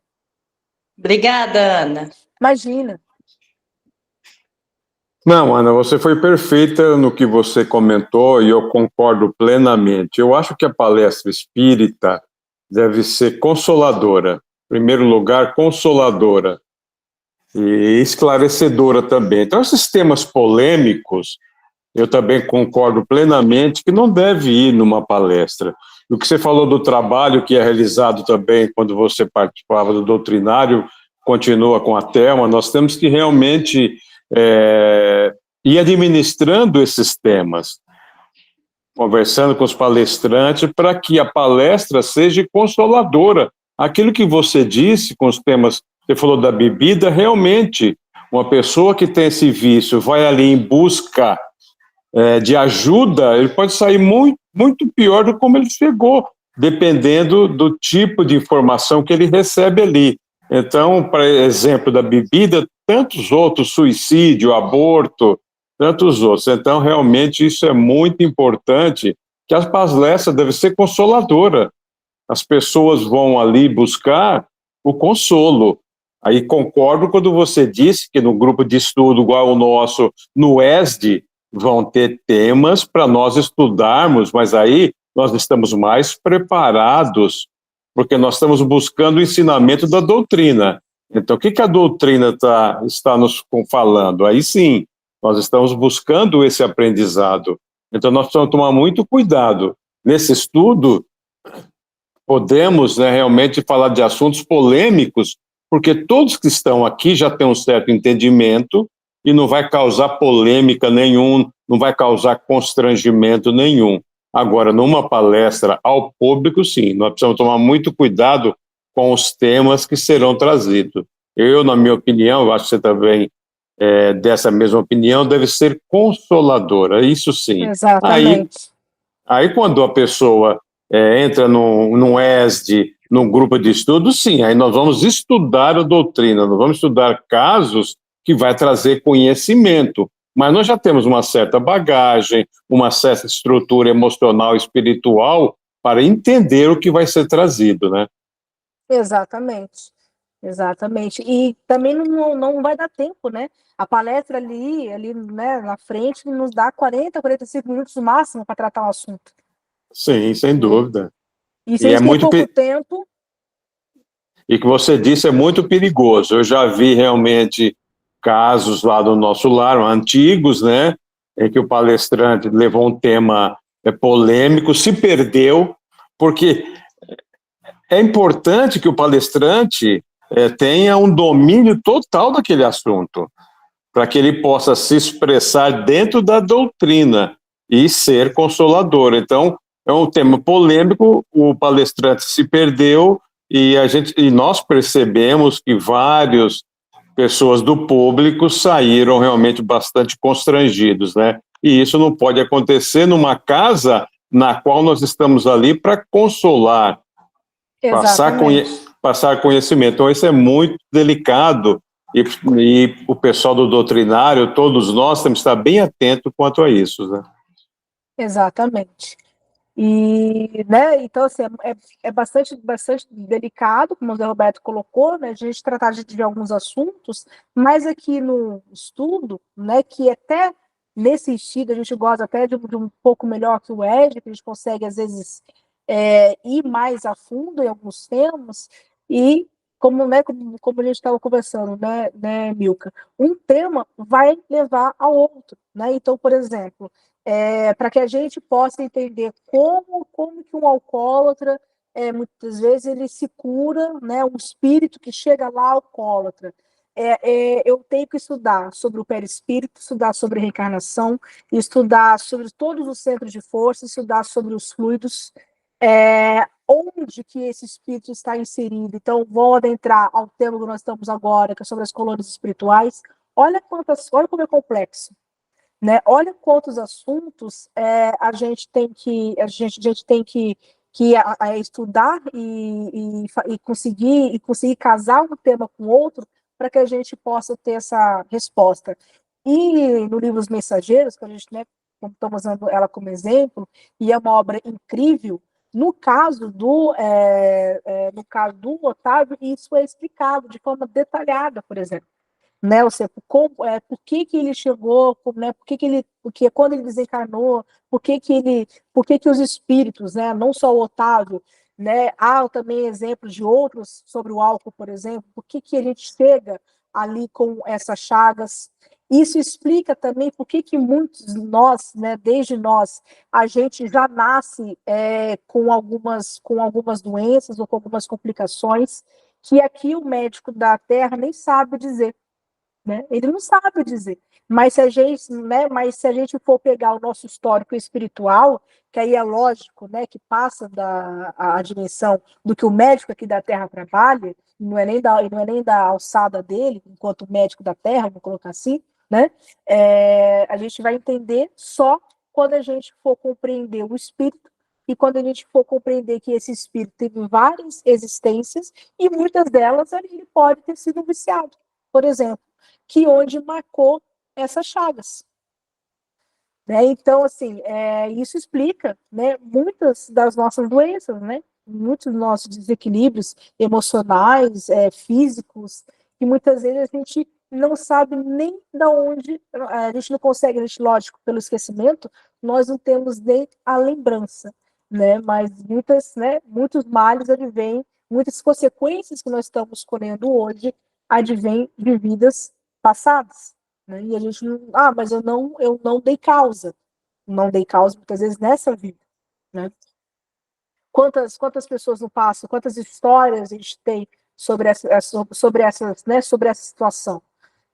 Obrigada, Ana. Imagina. Não, Ana, você foi perfeita no que você comentou e eu concordo plenamente. Eu acho que a palestra espírita deve ser consoladora. Em primeiro lugar, consoladora e esclarecedora também. Então, esses temas polêmicos, eu também concordo plenamente que não deve ir numa palestra. O que você falou do trabalho que é realizado também quando você participava do doutrinário, continua com a Thelma, nós temos que realmente ir administrando esses temas, conversando com os palestrantes para que a palestra seja consoladora. Aquilo que você disse com os temas, você falou da bebida, realmente, uma pessoa que tem esse vício vai ali em busca de ajuda, ele pode sair muito, muito pior do como ele chegou, dependendo do tipo de informação que ele recebe ali. Então, por exemplo, da bebida, tantos outros, suicídio, aborto, tantos outros. Então, realmente, isso é muito importante, que a palestra deve ser consoladora. As pessoas vão ali buscar o consolo. Aí concordo quando você disse que no grupo de estudo igual o nosso, no ESD, vão ter temas para nós estudarmos, mas aí nós estamos mais preparados, porque nós estamos buscando o ensinamento da doutrina. Então, o que a doutrina está nos falando? Aí sim, nós estamos buscando esse aprendizado. Então, nós precisamos tomar muito cuidado. Nesse estudo, podemos, né, realmente falar de assuntos polêmicos, porque todos que estão aqui já têm um certo entendimento e não vai causar polêmica nenhum, não vai causar constrangimento nenhum. Agora, numa palestra ao público, sim, nós precisamos tomar muito cuidado com os temas que serão trazidos. Eu, na minha opinião, eu acho que você também dessa mesma opinião, deve ser consoladora, isso sim. Exatamente. Aí quando a pessoa entra num ESD, num grupo de estudo, sim, aí nós vamos estudar a doutrina, nós vamos estudar casos que vai trazer conhecimento, mas nós já temos uma certa bagagem, uma certa estrutura emocional e espiritual para entender o que vai ser trazido, né? Exatamente. Exatamente. E também não vai dar tempo, né? A palestra ali, né, na frente nos dá 40, 45 minutos no máximo para tratar o assunto. Sim, sem dúvida. E se a gente tem pouco tempo... E o que você disse é muito perigoso. Eu já vi realmente casos lá do nosso lar, antigos, né, em que o palestrante levou um tema polêmico, se perdeu, porque é importante que o palestrante tenha um domínio total daquele assunto, para que ele possa se expressar dentro da doutrina e ser consolador. Então, é um tema polêmico, o palestrante se perdeu e nós percebemos que várias pessoas do público saíram realmente bastante constrangidos, né? E isso não pode acontecer numa casa na qual nós estamos ali para consolar, passar conhecimento. Então, isso é muito delicado e o pessoal do doutrinário, todos nós, temos que estar bem atentos quanto a isso, né? Exatamente. E, né, então, assim, é bastante delicado, como o Zé Roberto colocou, né, a gente tratar de alguns assuntos, mas aqui no estudo, né, que até nesse estilo a gente gosta até de um pouco melhor que o ED, que a gente consegue, às vezes, ir mais a fundo em alguns temas, e como a gente estava conversando, né, Milka? Um tema vai levar ao outro, né? Então, por exemplo, para que a gente possa entender como que um alcoólatra, muitas vezes, ele se cura, né? Um espírito que chega lá alcoólatra. Eu tenho que estudar sobre o perispírito, estudar sobre reencarnação, estudar sobre todos os centros de força, estudar sobre os fluidos, onde que esse espírito está inserido. Então, vou adentrar ao tema que nós estamos agora, que é sobre as colônias espirituais. Olha como é complexo, né? Olha quantos assuntos a gente tem que estudar e conseguir casar um tema com outro para que a gente possa ter essa resposta. E no livro Os Mensageiros, que a gente, né, estamos usando ela como exemplo, e é uma obra incrível. No caso do Otávio, isso é explicado de forma detalhada, por exemplo, né? Ou seja, por que ele chegou, né? Porque quando ele desencarnou, por que os espíritos, né? Não só o Otávio, né? Há também exemplos de outros sobre o álcool, por exemplo. Por que a gente chega ali com essas chagas? Isso explica também por que muitos de nós, né? Desde nós, a gente já nasce com algumas doenças ou com algumas complicações que aqui o médico da Terra nem sabe dizer, né? Ele não sabe dizer. Mas se a gente for pegar o nosso histórico espiritual, que aí é lógico, né, que passa a dimensão do que o médico aqui da Terra trabalha, não é nem da alçada dele, enquanto médico da Terra, vou colocar assim, né? A gente vai entender só quando a gente for compreender o espírito e quando a gente for compreender que esse espírito teve várias existências e muitas delas ele pode ter sido viciado, por exemplo, que onde marcou essas chagas. Né? Então, assim, isso explica, né, muitas das nossas doenças, né? Muitos dos nossos desequilíbrios emocionais, físicos, e muitas vezes a gente não sabe nem de onde, a gente não consegue, lógico, pelo esquecimento, nós não temos nem a lembrança, né? Mas muitos males advêm, muitas consequências que nós estamos colhendo hoje advêm de vidas passadas, né? E a gente mas eu não dei causa. Não dei causa muitas vezes nessa vida, né? Quantas pessoas no passado, quantas histórias a gente tem sobre essa situação,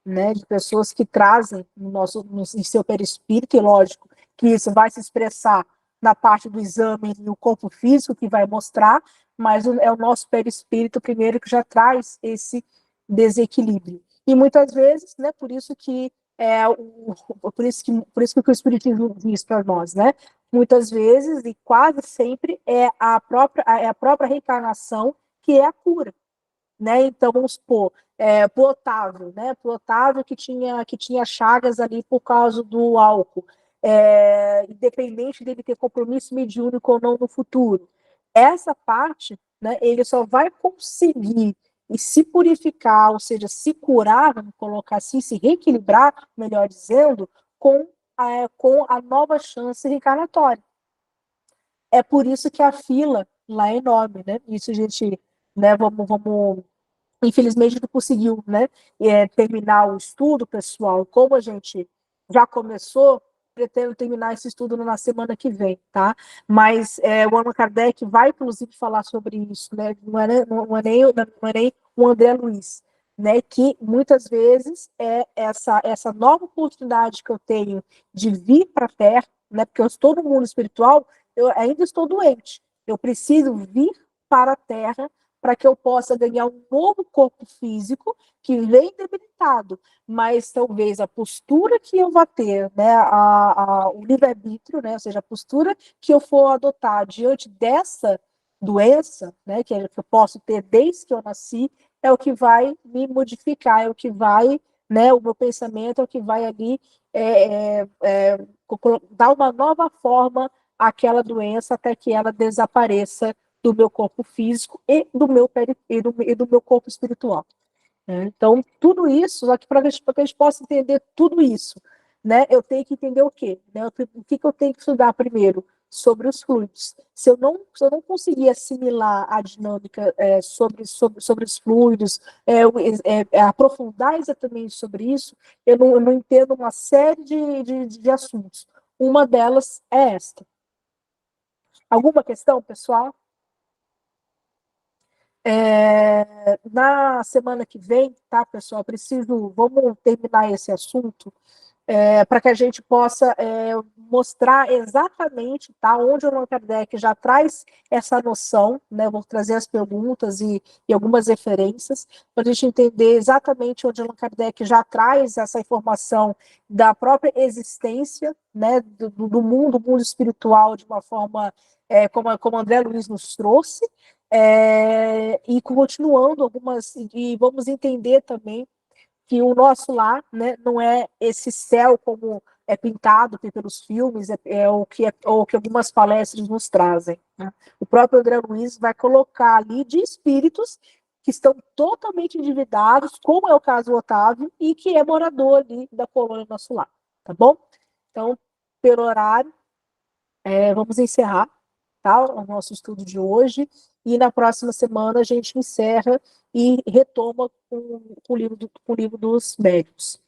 né? De pessoas que trazem em seu perispírito, e lógico que isso vai se expressar na parte do exame e o corpo físico que vai mostrar, mas é o nosso perispírito primeiro que já traz esse desequilíbrio. E muitas vezes, né, por isso que o Espiritismo diz para nós, né? Muitas vezes e quase sempre é a própria reencarnação que é a cura, né? Então vamos supor, pro Otávio, né? Pro Otávio que tinha chagas ali por causa do álcool, independente dele ter compromisso mediúnico ou não no futuro. Essa parte, né? Ele só vai conseguir e se purificar, ou seja, se curar, vamos colocar assim, se reequilibrar, melhor dizendo, com a nova chance reencarnatória. É por isso que a fila lá é enorme, né? Isso a gente, né, vamos infelizmente não conseguiu, né, terminar o estudo, pessoal. Como a gente já começou, pretendo terminar esse estudo na semana que vem, tá? Mas o Allan Kardec vai, inclusive, falar sobre isso, né? Não é nem o André Luiz, né? Que muitas vezes essa nova oportunidade que eu tenho de vir para a Terra, né? Porque eu estou no mundo espiritual, eu ainda estou doente. Eu preciso vir para a Terra para que eu possa ganhar um novo corpo físico que vem debilitado, mas talvez a postura que eu vou ter, né, o livre-arbítrio, né, ou seja, a postura que eu for adotar diante dessa doença, né, que eu posso ter desde que eu nasci, é o que vai me modificar, é o que vai, né, o meu pensamento é o que vai ali dar uma nova forma àquela doença até que ela desapareça do meu corpo físico e do meu corpo espiritual. Né? Então, tudo isso, para que a gente possa entender tudo isso, né, eu tenho que entender o quê? Né? O que eu tenho que estudar primeiro? sobre os fluidos. Se eu não conseguir assimilar a dinâmica sobre os fluidos, aprofundar exatamente sobre isso, eu não entendo uma série de assuntos. Uma delas é esta. Alguma questão, pessoal? Na semana que vem, tá, pessoal? Vamos terminar esse assunto para que a gente possa mostrar exatamente, tá, onde o Allan Kardec já traz essa noção, né? Vou trazer as perguntas e algumas referências para a gente entender exatamente onde o Allan Kardec já traz essa informação da própria existência, né, do mundo espiritual de uma forma como André Luiz nos trouxe. E continuando e vamos entender também que o nosso lar, né, não é esse céu como é pintado pelos filmes, o que algumas palestras nos trazem, né? O próprio André Luiz vai colocar ali de espíritos que estão totalmente endividados, como é o caso do Otávio, e que é morador ali da colônia Nosso Lar, tá bom? Então, pelo horário, vamos encerrar, tá, o nosso estudo de hoje, e na próxima semana a gente encerra e retoma com o livro dos médiuns.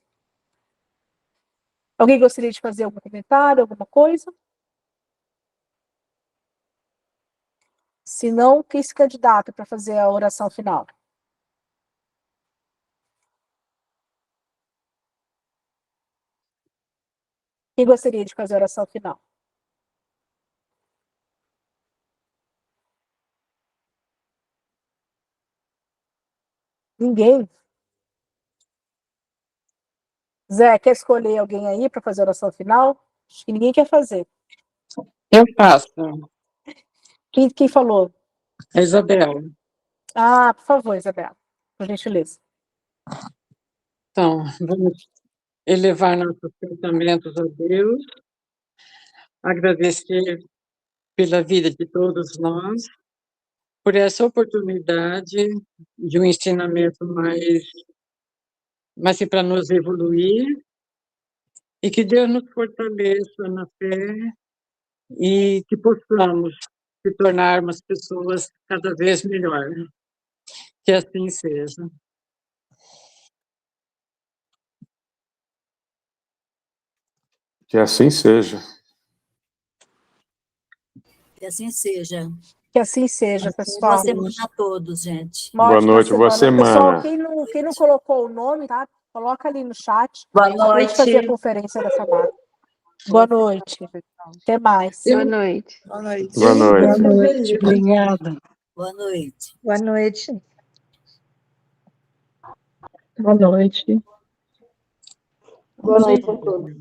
Alguém gostaria de fazer algum comentário, alguma coisa? Se não, quem se candidata para fazer a oração final? Quem gostaria de fazer a oração final? Ninguém? Zé, quer escolher alguém aí para fazer a oração final? Acho que ninguém quer fazer. Eu faço. Quem falou? A Isabela. Por favor, Isabela, por gentileza. Então, vamos elevar nossos pensamentos a Deus, agradecer pela vida de todos nós, por essa oportunidade de um ensinamento mais para nos evoluir, e que Deus nos fortaleça na fé e que possamos se tornarmos pessoas cada vez melhores. Que assim seja. Que assim seja. Que assim seja. Que assim seja, pessoal. Boa semana a todos, gente. Boa noite, boa semana. Pessoal, quem não colocou o nome, tá? Coloca ali no chat. Boa Pra gente fazer a noite. conferência dessa marca. Boa noite. Até mais. Boa noite. Boa noite. Boa noite. Boa noite. Obrigada. Boa noite. Boa noite. Boa noite. Boa noite a todos.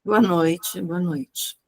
Boa noite. Boa noite.